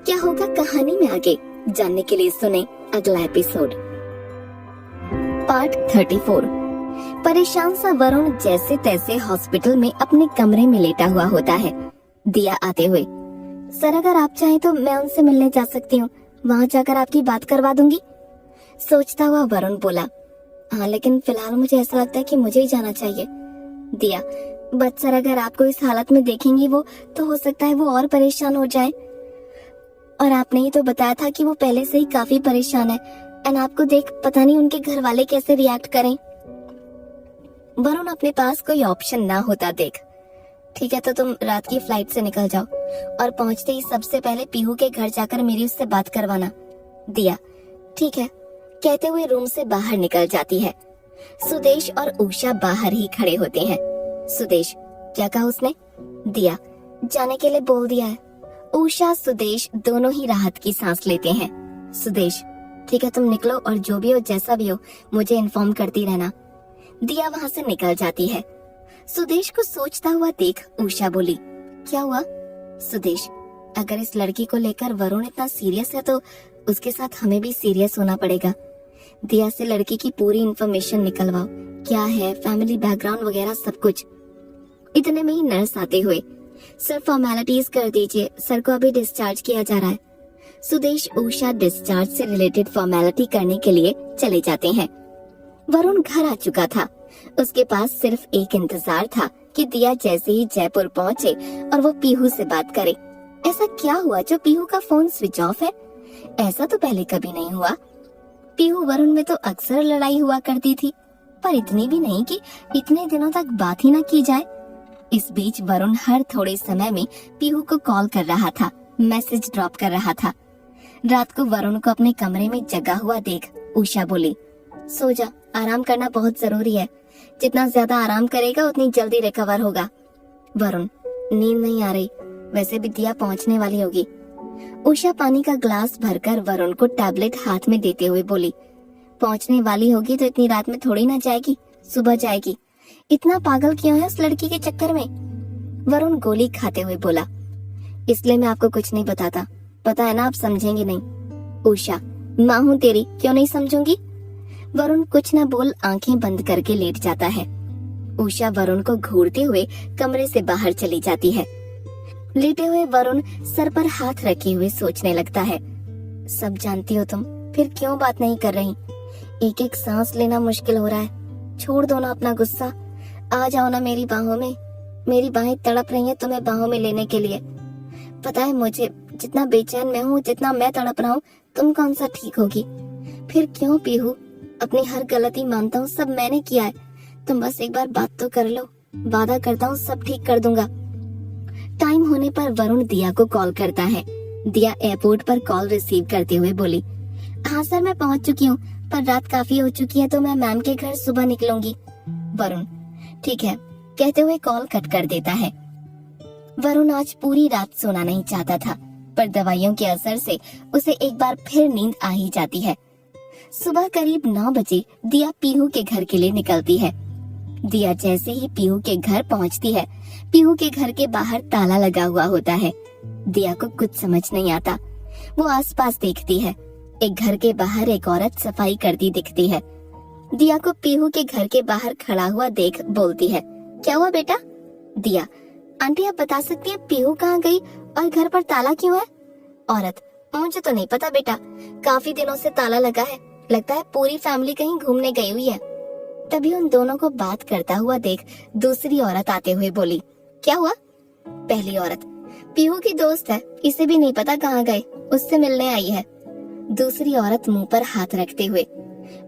क्या होगा कहानी में आगे जानने के लिए सुने अगला एपिसोड। पार्ट 34। परेशान सा वरुण जैसे तैसे हॉस्पिटल में अपने कमरे में लेटा हुआ होता है। दिया आते हुए, सर अगर आप चाहें तो मैं उनसे मिलने जा सकती हूँ, वहाँ जाकर आपकी बात करवा दूंगी। सोचता हुआ वरुण बोला, हाँ लेकिन फिलहाल मुझे ऐसा लगता है कि मुझे ही जाना चाहिए। दिया, बट सर अगर आपको इस हालत में देखेंगी वो, तो हो सकता है वो और परेशान हो जाए, और आपने ही तो बताया था कि वो पहले से ही काफी परेशान है, एंड आपको देख पता नहीं उनके घर वाले कैसे रिएक्ट करें। वरुण अपने पास कोई ऑप्शन ना होता देख, ठीक है तो तुम रात की फ्लाइट से निकल जाओ और पहुंचते ही सबसे पहले पीहू के घर जाकर मेरी उससे बात करवाना। दिया, ठीक है कहते हुए रूम से बाहर निकल जाती है। सुदेश और उषा बाहर ही खड़े होते हैं। सुदेश, क्या कहा उसने? दिया, जाने के लिए बोल दिया है। उषा सुदेश दोनों ही राहत की सांस लेते हैं। सुदेश, ठीक है तुम निकलो और जो भी हो जैसा भी हो मुझे इन्फॉर्म करती रहना। दिया वहाँ से निकल जाती है। सुदेश को सोचता हुआ देख उषा बोली, क्या हुआ? सुदेश, अगर इस लड़की को लेकर वरुण इतना सीरियस है तो उसके साथ हमें भी सीरियस होना पड़ेगा। दिया से लड़की की पूरी इन्फॉर्मेशन निकलवाओ, क्या है फैमिली बैकग्राउंड वगैरह सब कुछ। इतने में ही नर्स आते हुए, सर फॉर्मेलिटीज कर दीजिए, सर को अभी डिस्चार्ज किया जा रहा है। सुदेश उषा डिस्चार्ज से रिलेटेड फॉर्मेलिटी करने के लिए चले जाते हैं। वरुण घर आ चुका था। उसके पास सिर्फ एक इंतजार था कि दिया जैसे ही जयपुर पहुंचे और वो पीहू से बात करे। ऐसा क्या हुआ जो पीहू का फोन स्विच ऑफ है? ऐसा तो पहले कभी नहीं हुआ। पीहू वरुण में तो अक्सर लड़ाई हुआ करती थी, पर इतनी भी नहीं कि इतने दिनों तक बात ही न की जाए। इस बीच वरुण हर थोड़े समय में पीहू को कॉल कर रहा था, मैसेज ड्रॉप कर रहा था। रात को वरुण को अपने कमरे में जगा हुआ देख उषा बोली, सो जा, आराम करना बहुत जरूरी है। जितना ज्यादा आराम करेगा उतनी जल्दी रिकवर होगा। वरुण, नींद नहीं आ रही, वैसे भी दिया पहुंचने वाली होगी। उषा पानी का ग्लास भरकर वरुण को टैबलेट हाथ में देते हुए बोली, पहुंचने वाली होगी तो इतनी रात में थोड़ी ना जाएगी, सुबह जाएगी। इतना पागल क्यों है उस लड़की के चक्कर में? वरुण गोली खाते हुए बोला, इसलिए मैं आपको कुछ नहीं बताता, पता है ना आप समझेंगे नहीं। उषा, माँ हूँ तेरी, क्यों नहीं समझूंगी? वरुण कुछ न बोल आंखें बंद करके लेट जाता है। उषा वरुण को घूरते हुए कमरे से बाहर चली जाती है। लेटे हुए वरुण सर पर हाथ रखे हुए सोचने लगता है, सब जानती हो तुम, फिर क्यों बात नहीं कर रही? एक एक सांस लेना मुश्किल हो रहा है। छोड़ दो ना अपना गुस्सा, आ जाओ ना मेरी बाहों में। मेरी बाहें तड़प रही हैं तुम्हें बाहों में लेने के लिए। पता है मुझे, जितना बेचैन मैं हूँ, जितना मैं तड़प रहा हूँ, तुम कौन सा ठीक होगी? फिर क्यों पीहू, अपनी हर गलती मानता हूँ, सब मैंने किया है। तुम बस एक बार बात तो कर लो, वादा करता हूँ सब ठीक कर दूंगा। टाइम होने पर वरुण दिया को कॉल करता है। दिया एयरपोर्ट पर कॉल रिसीव करते हुए बोली, हाँ सर मैं पहुंच चुकी हूँ, पर रात काफी हो चुकी है तो मैं मैम के घर सुबह निकलूंगी। वरुण, ठीक है, कहते हुए कॉल कट कर देता है। वरुण आज पूरी रात सोना नहीं चाहता था, पर दवाइयों के असर से उसे एक बार फिर नींद आ ही जाती है। सुबह करीब 9 बजे दिया पीहू के घर के लिए निकलती है। दिया जैसे ही पीहू के घर पहुंचती है, पीहू के घर के बाहर ताला लगा हुआ होता है। दिया को कुछ समझ नहीं आता। वो आसपास देखती है, एक घर के बाहर एक औरत सफाई करती दिखती है। दिया को पीहू के घर के बाहर खड़ा हुआ देख बोलती है, क्या हुआ बेटा? दिया, आंटी आप बता सकती हैं पीहू कहाँ गई और घर पर ताला क्यों है? औरत, मुझे तो नहीं पता बेटा, काफी दिनों से ताला लगा है, लगता है पूरी फैमिली कहीं घूमने गई हुई है। तभी उन दोनों को बात करता हुआ देख दूसरी औरत आते हुए बोली, क्या हुआ? पहली औरत, पीहू की दोस्त है, इसे भी नहीं पता कहाँ गए, उससे मिलने आई है। दूसरी औरत मुंह पर हाथ रखते हुए,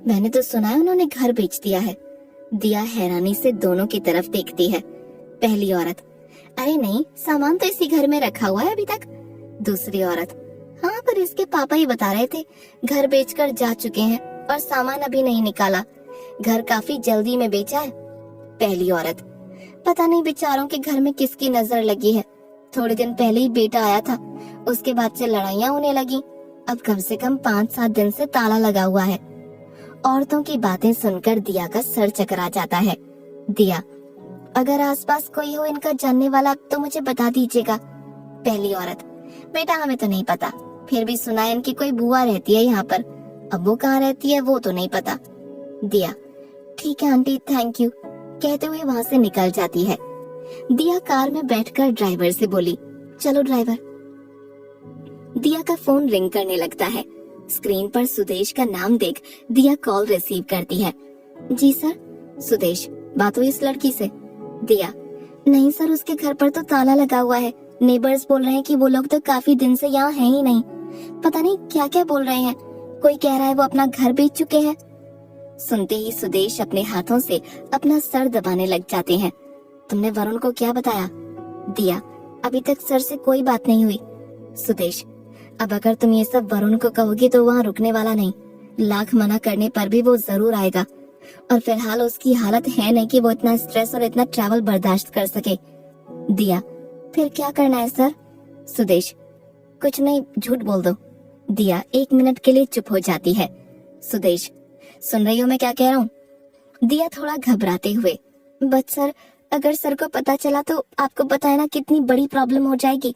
मैंने तो सुना है उन्होंने घर बेच दिया है। दिया हैरानी से दोनों की तरफ देखती है। पहली औरत, अरे नहीं, सामान तो इसी घर में रखा हुआ है अभी तक। दूसरी औरत, हाँ पर इसके पापा ही बता रहे थे घर बेचकर जा चुके हैं और सामान अभी नहीं निकाला, घर काफी जल्दी में बेचा है। पहली औरत, पता नहीं बेचारों के घर में किसकी नजर लगी है, थोड़े दिन पहले ही बेटा आया था, उसके बाद से लड़ाइयाँ होने लगी, अब कम से कम 5-7 दिन से ताला लगा हुआ है। औरतों की बातें सुनकर दिया का सर चकरा जाता है। दिया, अगर आसपास कोई हो इनका जानने वाला तो मुझे बता दीजिएगा। पहली औरत, बेटा हमें तो नहीं पता, फिर भी सुना है इनकी कोई बुआ रहती है यहाँ पर, अब वो कहाँ रहती है वो तो नहीं पता। दिया, ठीक है आंटी, थैंक यू, कहते हुए वहाँ से निकल जाती है। दिया कार में बैठकर ड्राइवर से बोली, चलो ड्राइवर। दिया का फोन रिंग करने लगता है। स्क्रीन पर सुदेश का नाम देख दिया कॉल रिसीव करती है। जी सर। सुदेश, बात हुई इस लड़की से? दिया, नहीं सर, उसके घर पर तो ताला लगा हुआ है, नेबर्स बोल रहे हैं कि वो लोग तो काफी दिन से यहाँ हैं ही नहीं, पता नहीं क्या क्या बोल रहे हैं, कोई कह रहा है वो अपना घर बेच चुके हैं। सुनते ही सुदेश अपने हाथों से अपना सर दबाने लग जाते हैं। तुमने वरुण को क्या बताया? दिया, अभी तक सर से कोई बात नहीं हुई। सुदेश, अब अगर तुम ये सब वरुण को कहोगी तो वहाँ रुकने वाला नहीं, लाख मना करने पर भी वो जरूर आएगा, और फिलहाल उसकी हालत है नहीं कि वो इतना स्ट्रेस और इतना ट्रैवल बर्दाश्त कर सके। दिया, फिर क्या करना है सर? सुदेश, कुछ नहीं, झूठ बोल दो। दिया 1 मिनट के लिए चुप हो जाती है। सुदेश, सुन रही हो मैं क्या कह रहा हूँ? दिया थोड़ा घबराते हुए, बट सर, अगर सर को पता चला तो आपको पता है ना कितनी बड़ी प्रॉब्लम हो जाएगी।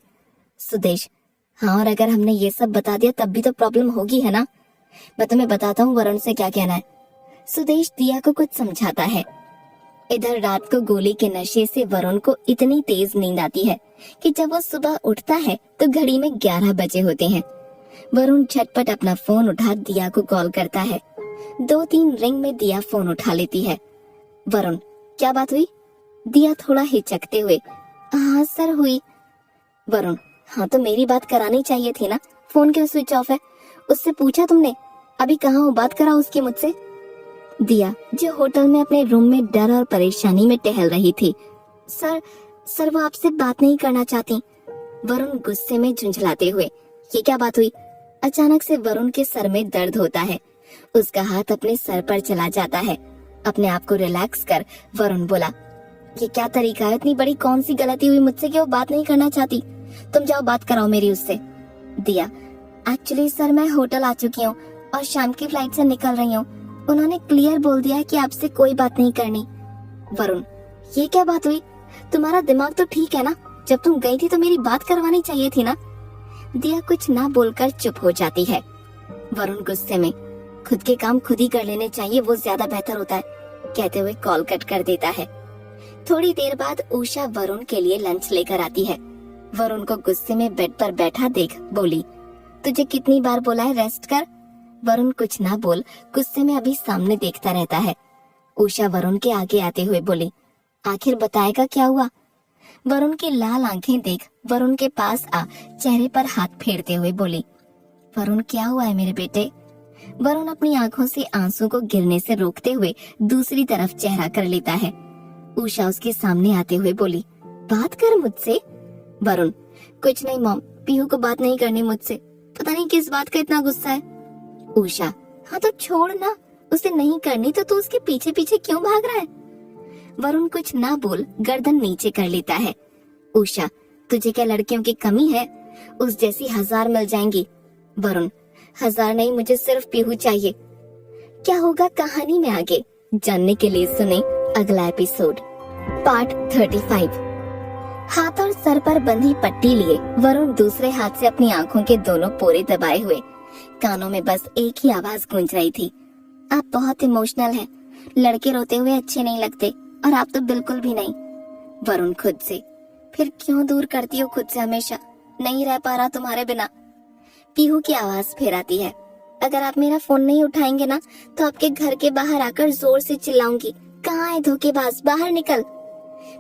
सुदेश, हाँ, और अगर हमने ये सब बता दिया तब भी तो प्रॉब्लम होगी है ना। मैं तुम्हें बताता हूँ वरुण से क्या कहना है। सुदेश दिया को कुछ समझाता है। इधर रात को गोली के नशे से वरुण को इतनी तेज नींद आती है कि जब वो सुबह उठता है तो घड़ी में 11 बजे होते हैं। वरुण झटपट अपना फोन उठा दिया को कॉल करता है। 2-3 रिंग में दिया फोन उठा लेती है। वरुण, क्या बात हुई? दिया थोड़ा हिचकते हुए, हाँ सर हुई। वरुण, हाँ तो मेरी बात करानी चाहिए थी ना, फोन क्यों स्विच ऑफ है? उससे पूछा तुमने? अभी कहाँ हो, बात कराओ उसकी मुझसे। दिया, जो होटल में अपने रूम में डर और परेशानी में टहल रही थी। सर वो आपसे बात नहीं करना चाहती। वरुण गुस्से में झुंझलाते हुए। ये क्या बात हुई? अचानक से वरुण के सर में दर्द होता है। उसका हाथ अपने सर पर चला जाता है। अपने आप को रिलैक्स कर वरुण बोला, ये क्या तरीका है? इतनी बड़ी कौन सी गलती हुई मुझसे कि वो बात नहीं करना चाहती? तुम जाओ बात कराओ मेरी उससे। दिया, एक्चुअली सर मैं होटल आ चुकी हूँ और शाम की फ्लाइट से निकल रही हूँ। उन्होंने क्लियर बोल दिया है कि आपसे कोई बात नहीं करनी। वरुण, ये क्या बात हुई? तुम्हारा दिमाग तो ठीक है ना? जब तुम गई थी तो मेरी बात करवानी चाहिए थी ना? दिया कुछ ना बोलकर चुप हो जाती है। वरुण गुस्से में, खुद के काम खुद ही कर लेने चाहिए, वो ज्यादा बेहतर होता है, कहते हुए कॉल कट कर देता है। थोड़ी देर बाद उषा वरुण के लिए लंच लेकर आती है। वरुण को गुस्से में बेड पर बैठा देख बोली, तुझे कितनी बार बोला है रेस्ट कर? वरुण कुछ ना बोल गुस्से में अभी सामने देखता रहता है। उषा वरुण के आगे आते हुए बोली, आखिर बताएगा क्या हुआ? वरुण की लाल आंखें देख वरुण के पास आ चेहरे पर हाथ फेरते हुए बोली, वरुण क्या हुआ है मेरे बेटे? वरुण अपनी आंखों से आंसू को गिरने से रोकते हुए दूसरी तरफ चेहरा कर लेता है। उषा उसके सामने आते हुए बोली, बात कर मुझसे। वरुण, कुछ नहीं मॉम, पीहू को बात नहीं करनी मुझसे, पता नहीं किस बात का इतना गुस्सा है। उषा, हाँ तो छोड़ ना, उसे नहीं करनी तो तू उसके पीछे पीछे क्यों भाग रहा है? वरुण कुछ ना बोल गर्दन नीचे कर लेता है। उषा, तुझे क्या लड़कियों की कमी है? उस जैसी 1000 मिल जाएंगी। वरुण, 1000 नहीं, मुझे सिर्फ पीहू चाहिए। क्या होगा कहानी में आगे जानने के लिए सुने अगला एपिसोड पार्ट 35। हाथ और सर पर बंधी पट्टी लिए वरुण दूसरे हाथ से अपनी आंखों के दोनों पोरे दबाए हुए कानों में बस एक ही आवाज गूंज रही थी, आप बहुत इमोशनल हैं, लड़के रोते हुए अच्छे नहीं लगते और आप तो बिल्कुल भी नहीं। वरुण खुद से, फिर क्यों दूर करती हो खुद से हमेशा? नहीं रह पा रहा तुम्हारे बिना। पीहू की आवाज फिर आती है, अगर आप मेरा फोन नहीं उठाएंगे ना तो आपके घर के बाहर आकर जोर से चिल्लाऊंगी, कहाँ है धोखेबाज, बाहर निकल।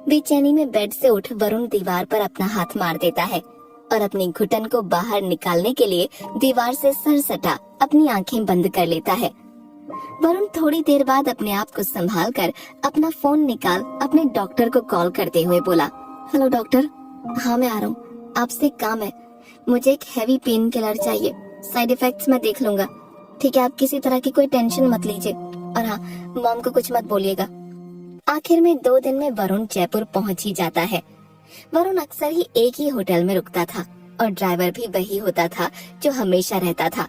बेचैनी में बेड से उठ वरुण दीवार पर अपना हाथ मार देता है और अपनी घुटन को बाहर निकालने के लिए दीवार से सर सटा अपनी आंखें बंद कर लेता है। वरुण थोड़ी देर बाद अपने आप को संभाल कर अपना फोन निकाल अपने डॉक्टर को कॉल करते हुए बोला, हेलो डॉक्टर। हाँ मैं आ रहा हूँ, आपसे एक काम है, मुझे एक हैवी पेन किलर चाहिए, साइड इफेक्ट्स मैं देख लूंगा, ठीक है? आप किसी तरह की कोई टेंशन मत लीजिए और हाँ, मॉम को कुछ मत बोलिएगा। आखिर में 2 दिन में वरुण जयपुर पहुंच ही जाता है। वरुण अक्सर ही एक ही होटल में रुकता था और ड्राइवर भी वही होता था जो हमेशा रहता था।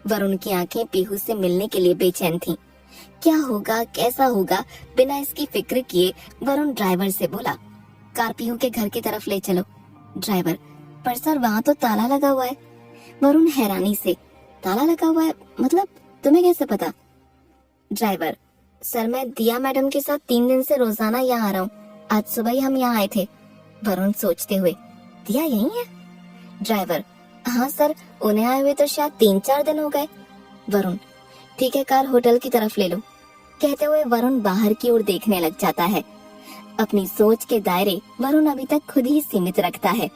वरुण की आंखें पीहू से मिलने के लिए बेचैन थीं। क्या होगा, कैसा होगा, बिना इसकी फिक्र किए वरुण ड्राइवर से बोला, कार पीहू के घर की तरफ ले चलो। ड्राइवर, पर सर वहाँ तो ताला लगा हुआ है। वरुण हैरानी से, ताला लगा हुआ है मतलब? तुम्हें कैसे पता? ड्राइवर, सर मैं दिया मैडम के साथ 3 दिन से रोजाना यहाँ आ रहा हूँ, आज सुबह ही हम यहाँ आए थे। वरुण सोचते हुए, दिया यही है? ड्राइवर, हाँ सर, उन्हें आए हुए तो शायद 3-4 दिन हो गए। वरुण, ठीक है, कार होटल की तरफ ले लो। कहते हुए वरुण बाहर की ओर देखने लग जाता है। अपनी सोच के दायरे वरुण अभी तक खुद ही सीमित रखता है।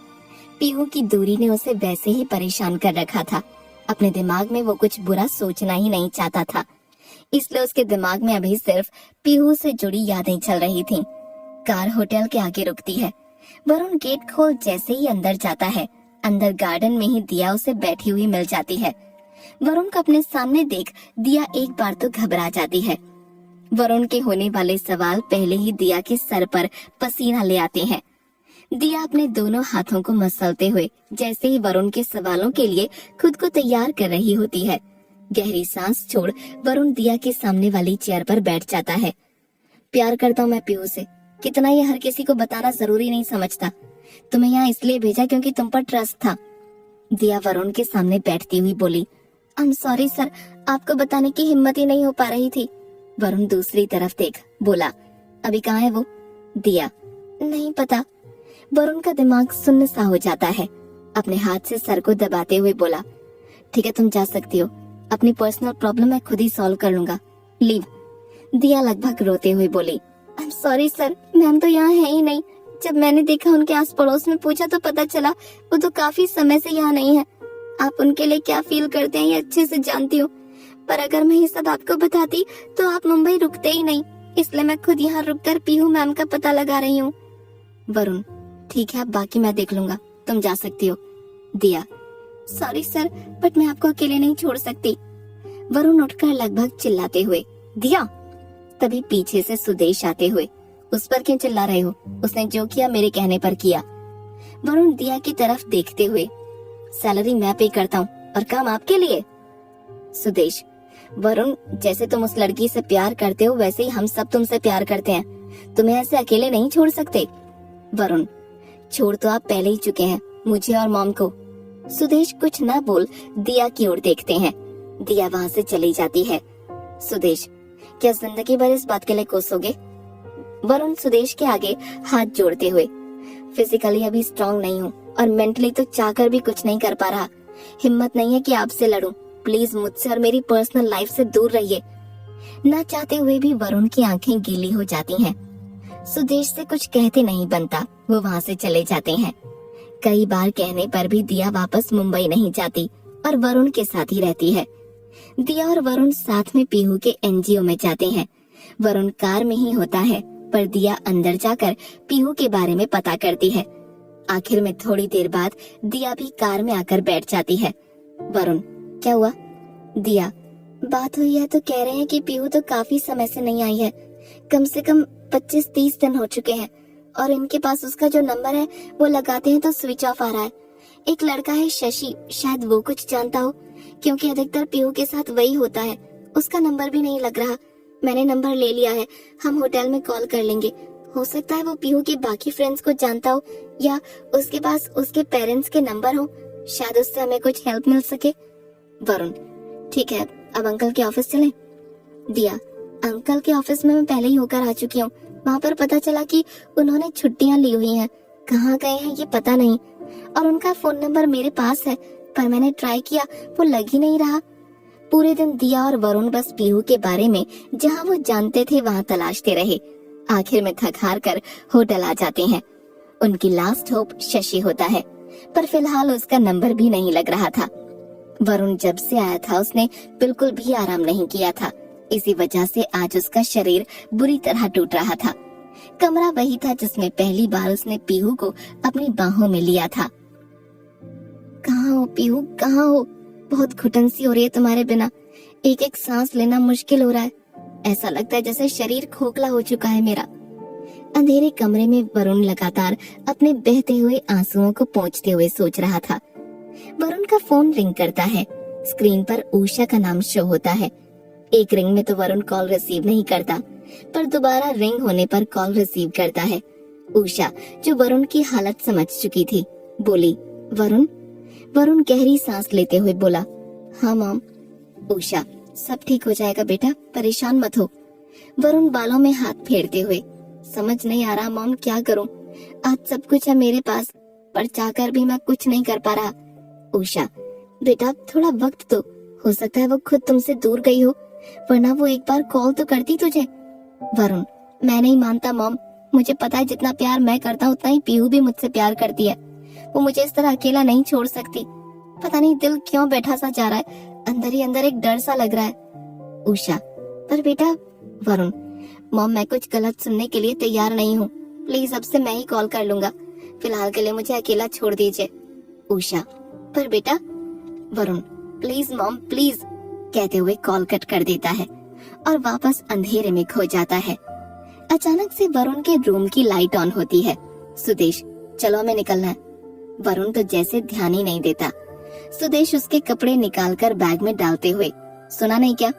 पीहू की दूरी ने उसे वैसे ही परेशान कर रखा था। अपने दिमाग में वो कुछ बुरा सोचना ही नहीं चाहता था, इसलिए उसके दिमाग में अभी सिर्फ पीहू से जुड़ी यादें चल रही थीं। कार होटल के आगे रुकती है। वरुण गेट खोल जैसे ही अंदर जाता है, अंदर गार्डन में ही दिया उसे बैठी हुई मिल जाती है। वरुण को अपने सामने देख दिया एक बार तो घबरा जाती है। वरुण के होने वाले सवाल पहले ही दिया के सर पर पसीना ले आते हैं। दिया अपने दोनों हाथों को मसलते हुए जैसे ही वरुण के सवालों के लिए खुद को तैयार कर रही होती है, गहरी सांस छोड़ वरुण दिया के सामने वाली चेयर पर बैठ जाता है। प्यार करता हूँ मैं पीहू से, कितना ये हर किसी को बताना जरूरी नहीं समझता। तुम्हें यहाँ इसलिए भेजा क्योंकि तुम पर ट्रस्ट था। दिया वरुण के सामने बैठती हुई बोली, आई एम सॉरी सर, आपको बताने की हिम्मत ही नहीं हो पा रही थी। वरुण दूसरी तरफ देख बोला, अभी कहाँ है वो? दिया, नहीं पता। वरुण का दिमाग सुन्न सा हो जाता है। अपने हाथ से सर को दबाते हुए बोला, ठीक है तुम जा सकती हो, अपनी पर्सनल प्रॉब्लम मैं खुद ही सॉल्व कर लूंगा, लीव। दिया लगभग रोते हुए बोली, I am sorry sir, ma'am तो यहाँ है ही नहीं। जब मैंने देखा उनके आस पड़ोस में पूछा तो पता चला वो तो काफी समय से यहाँ नहीं है। आप उनके लिए क्या फील करते हैं ये अच्छे से जानती हूँ, पर अगर मैं ये सब आपको बताती तो आप मुंबई रुकते ही नहीं, इसलिए मैं खुद यहाँ रुककर पीहू मैम का पता लगा रही हूँ। वरुण, ठीक है, अब बाकी मैं देख लूंगा, तुम जा सकती हो। दिया, सॉरी सर, बट मैं आपको अकेले नहीं छोड़ सकती। वरुण उठकर लगभग चिल्लाते हुए, दिया। तभी पीछे से सुदेश आते हुए, उस पर क्यों चिल्ला रहे हो, उसने जो किया मेरे कहने पर किया। वरुण दिया की तरफ देखते हुए, सैलरी मैं पे करता हूँ और काम आपके लिए। सुदेश, वरुण, जैसे तुम उस लड़की से प्यार करते हो वैसे ही हम सब तुमसे प्यार करते हैं, तुम्हें ऐसे अकेले नहीं छोड़ सकते। वरुण, छोड़ तो आप पहले ही चुके हैं, मुझे और मॉम को। सुदेश कुछ न बोल दिया की ओर देखते हैं। दिया वहाँ से चली जाती है। सुदेश, क्या जिंदगी भर इस बात के लिए कोसोगे? वरुण सुदेश के आगे हाथ जोड़ते हुए, फिजिकली अभी स्ट्रांग नहीं हूँ और मेंटली तो चाहकर भी कुछ नहीं कर पा रहा, हिम्मत नहीं है कि आपसे लड़ूं, प्लीज मुझसे और मेरी पर्सनल लाइफ से दूर रहिए। ना चाहते हुए भी वरुण की आंखें गीली हो जाती हैं। सुदेश से कुछ कहते नहीं बनता, वो वहाँ से चले जाते हैं। कई बार कहने पर भी दिया वापस मुंबई नहीं जाती और वरुण के साथ ही रहती है। दिया और वरुण साथ में पीहू के एनजीओ में जाते हैं। वरुण कार में ही होता है, पर दिया अंदर जाकर पीहू के बारे में पता करती है। आखिर में थोड़ी देर बाद दिया भी कार में आकर बैठ जाती है। वरुण, क्या हुआ? दिया, बात हुई है तो कह रहे हैं कि पीहू तो काफी समय से नहीं आई है, कम से कम 25-30 दिन हो चुके हैं, और इनके पास उसका जो नंबर है वो लगाते हैं तो स्विच ऑफ आ रहा है। एक लड़का है शशि, शायद वो कुछ जानता हो, क्योंकि अधिकतर पीहू के साथ वही होता है, उसका नंबर भी नहीं लग रहा। मैंने नंबर ले लिया है, हम होटल में कॉल कर लेंगे, हो सकता है वो पीहू के बाकी फ्रेंड्स को जानता हो या उसके पास उसके पेरेंट्स के नंबर हो, शायद उससे हमें कुछ हेल्प मिल सके। वरुण, ठीक है, अब अंकल के ऑफिस चलें? दिया, अंकल के ऑफिस में मैं पहले ही होकर आ चुकी हूँ, वहाँ पर पता चला कि उन्होंने छुट्टियाँ ली हुई हैं, कहाँ गए हैं ये पता नहीं, और उनका फोन नंबर मेरे पास है, पर मैंने ट्राई किया वो लग ही नहीं रहा। पूरे दिन दिया और वरुण बस पीहू के बारे में जहाँ वो जानते थे वहाँ तलाशते रहे। आखिर में थक हार कर होटल आ जाते हैं। उनकी लास्ट होप शशि होता है, पर फिलहाल उसका नंबर भी नहीं लग रहा था। वरुण जब से आया था उसने बिल्कुल भी आराम नहीं किया था, इसी वजह से आज उसका शरीर बुरी तरह टूट रहा था। कमरा वही था जिसमें पहली बार उसने पीहू को अपनी बाहों में लिया था। कहाँ हो पीहू, कहाँ हो? बहुत घुटन सी हो रही है तुम्हारे बिना, एक एक सांस लेना मुश्किल हो रहा है, ऐसा लगता है जैसे शरीर खोखला हो चुका है मेरा। अंधेरे कमरे में वरुण लगातार अपने बहते हुए आंसुओं को पोंछते हुए सोच रहा था। वरुण का फोन रिंग करता है, स्क्रीन पर उषा का नाम शो होता है। एक रिंग में तो वरुण कॉल रिसीव नहीं करता, पर दोबारा रिंग होने पर कॉल रिसीव करता है। उषा, जो वरुण की हालत समझ चुकी थी, बोली, वरुण? वरुण गहरी सांस लेते हुए बोला, हाँ मॉम। उषा, सब ठीक हो जाएगा बेटा, परेशान मत हो। वरुण बालों में हाथ फेरते हुए, समझ नहीं आ रहा मॉम क्या करूं, आज सब कुछ है मेरे पास, पर चाहकर भी मैं कुछ नहीं कर पा रहा। उषा, बेटा थोड़ा वक्त दो, हो सकता है वो खुद तुमसे दूर गई हो, वरना वो एक बार कॉल तो करती तुझे। वरुण, मैं नहीं मानता मॉम, मुझे पता है जितना प्यार मैं करता हूँ उतना ही पीहू भी मुझसे प्यार करती है, वो मुझे इस तरह अकेला नहीं छोड़ सकती। पता नहीं दिल क्यों बैठा सा जा रहा है, अंदर ही अंदर एक डर सा लग रहा है। उषा, पर बेटा। वरुण, मॉम मैं कुछ गलत सुनने के लिए तैयार नहीं हूँ, प्लीज अब से मैं ही कॉल कर लूंगा, फिलहाल के लिए मुझे अकेला छोड़ दीजिए। उषा, पर बेटा। वरुण, प्लीज मॉम प्लीज, कहते हुए कॉल कट कर देता है और वापस अंधेरे में खो जाता है। अचानक से वरुण के रूम की लाइट ऑन होती है। सुदेश, चलो हमें निकलना है। वरुण तो जैसे ध्यान ही नहीं देता। सुदेश उसके कपड़े निकालकर बैग में डालते हुए, सुना नहीं क्या?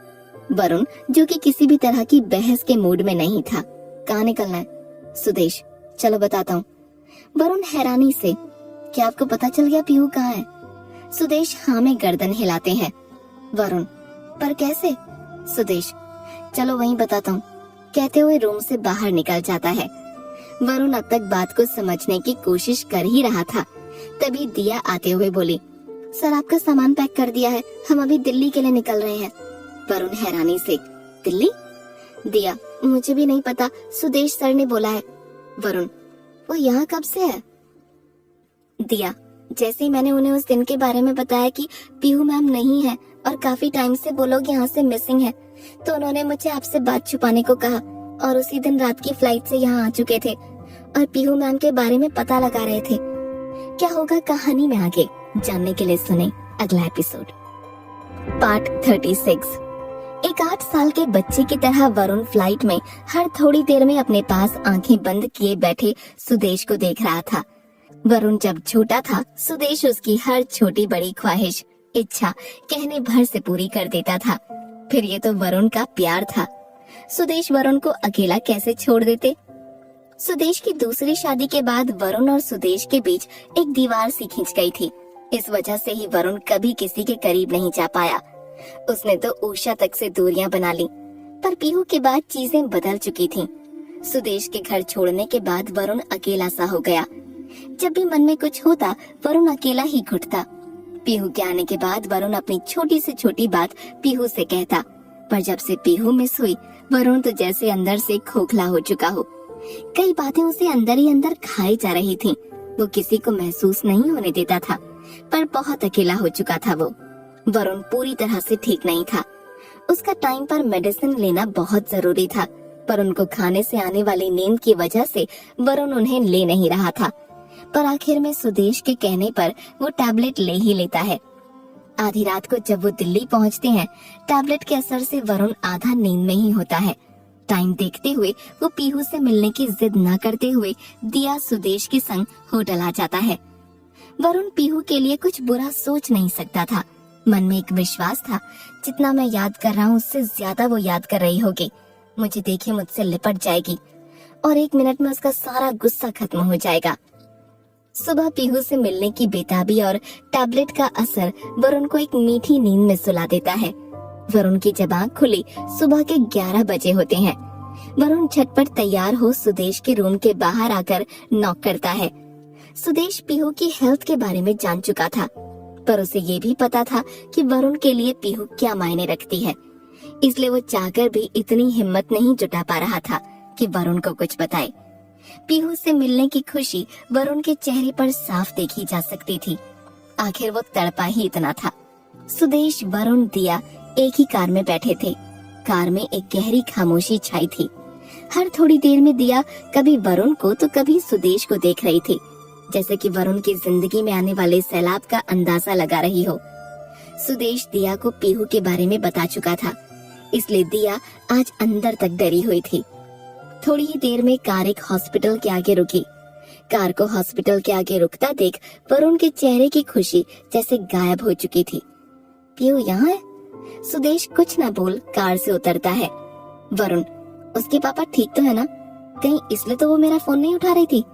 वरुण, जो कि किसी भी तरह की बहस के मूड में नहीं था, कहाँ निकलना है? सुदेश, चलो बताता हूँ। वरुण हैरानी से, क्या आपको पता चल गया पीहू कहाँ है? सुदेश हाँ में गर्दन हिलाते हैं। वरुण, पर कैसे? सुदेश, चलो वहीं बताता हूँ, कहते हुए रूम से बाहर निकल जाता है। वरुण अब तक बात को समझने की कोशिश कर ही रहा था, तभी दिया आते हुए बोली, सर आपका सामान पैक कर दिया है, हम अभी दिल्ली के लिए निकल रहे हैं। वरुण हैरानी से, दिल्ली? दिया, मुझे भी नहीं पता, सुदेश सर ने बोला है। वरुण, वो यहाँ कब से है? दिया, जैसे ही मैंने उन्हें उस दिन के बारे में बताया कि पीहू मैम नहीं है और काफी टाइम से वो लोग यहाँ से मिसिंग है, तो उन्होंने मुझे आपसे बात छुपाने को कहा और उसी दिन रात की फ्लाइट से यहाँ आ चुके थे और पीहू मैम के बारे में पता लगा रहे थे। क्या होगा कहानी में आगे जानने के लिए सुने अगला एपिसोड। पार्ट 36। एक 8 साल के बच्चे की तरह वरुण फ्लाइट में हर थोड़ी देर में अपने पास आंखें बंद किए बैठे सुदेश को देख रहा था। वरुण जब छोटा था, सुदेश उसकी हर छोटी बड़ी ख्वाहिश, इच्छा कहने भर से पूरी कर देता था। फिर ये तो वरुण का प्यार था। सुदेश वरुण को अकेला कैसे छोड़ देते? सुदेश की दूसरी शादी के बाद वरुण और सुदेश के बीच एक दीवार सी खिंच गई थी। इस वजह से ही वरुण कभी किसी के करीब नहीं जा पाया। उसने तो उषा तक से दूरियां बना ली। पर पीहू के बाद चीजें बदल चुकी थीं। सुदेश के घर छोड़ने के बाद वरुण अकेला सा हो गया। जब भी मन में कुछ होता, वरुण अकेला ही घुटता। पीहू के आने के बाद वरुण अपनी छोटी से छोटी बात पीहू से कहता, पर जब से पीहू मिस हुई, वरुण तो जैसे अंदर से खोखला हो चुका हो। कई बातें उसे अंदर ही अंदर खाई जा रही थीं। वो किसी को महसूस नहीं होने देता था, पर बहुत अकेला हो चुका था वो। वरुण पूरी तरह से ठीक नहीं था। उसका टाइम पर मेडिसिन लेना बहुत जरूरी था, पर उनको खाने से आने वाली नींद की वजह से वरुण उन्हें ले नहीं रहा था। पर आखिर में सुदेश के कहने पर वो टैबलेट ले ही लेता है। आधी रात को जब वो दिल्ली पहुंचते हैं, टैबलेट के असर से वरुण आधा नींद में ही होता है। टाइम देखते हुए वो पीहू से मिलने की जिद न करते हुए दिया सुदेश के संग होटल आ जाता है। वरुण पीहू के लिए कुछ बुरा सोच नहीं सकता था। मन में एक विश्वास था, जितना मैं याद कर रहा हूँ उससे ज्यादा वो याद कर रही होगी। मुझे देखे मुझसे लिपट जाएगी और 1 मिनट में उसका सारा गुस्सा खत्म हो जाएगा। सुबह पीहू से मिलने की बेताबी और टैबलेट का असर वरुण को एक मीठी नींद में सुला देता है। वरुण की जब आँख खुली, सुबह के 11 बजे होते हैं। वरुण झटपट तैयार हो सुदेश के रूम के बाहर आकर नॉक करता है। सुदेश पीहू की हेल्थ के बारे में जान चुका था, पर उसे ये भी पता था कि वरुण के लिए पीहू क्या मायने रखती है। इसलिए वो चाहकर भी इतनी हिम्मत नहीं जुटा पा रहा था कि वरुण को कुछ बताए। पीहू से मिलने की खुशी वरुण के चेहरे पर साफ देखी जा सकती थी। आखिर वो तड़पा ही इतना था। सुदेश, वरुण, दिया एक ही कार में बैठे थे। कार में एक गहरी खामोशी छाई थी। हर थोड़ी देर में दिया कभी वरुण को तो कभी सुदेश को देख रही थी, जैसे कि वरुण की जिंदगी में आने वाले सैलाब का अंदाजा लगा रही हो। सुदेश दिया को पीहू के बारे में बता चुका था, इसलिए दिया आज अंदर तक डरी हुई थी। थोड़ी ही देर में कार एक हॉस्पिटल के आगे रुकी। कार को हॉस्पिटल के आगे रुकता देख वरुण के चेहरे की खुशी जैसे गायब हो चुकी थी। पीहू यहाँ है? सुदेश कुछ न बोल कार से उतरता है। वरुण, उसके पापा ठीक तो है ना? कहीं इसलिए तो वो मेरा फोन नहीं उठा रही थी।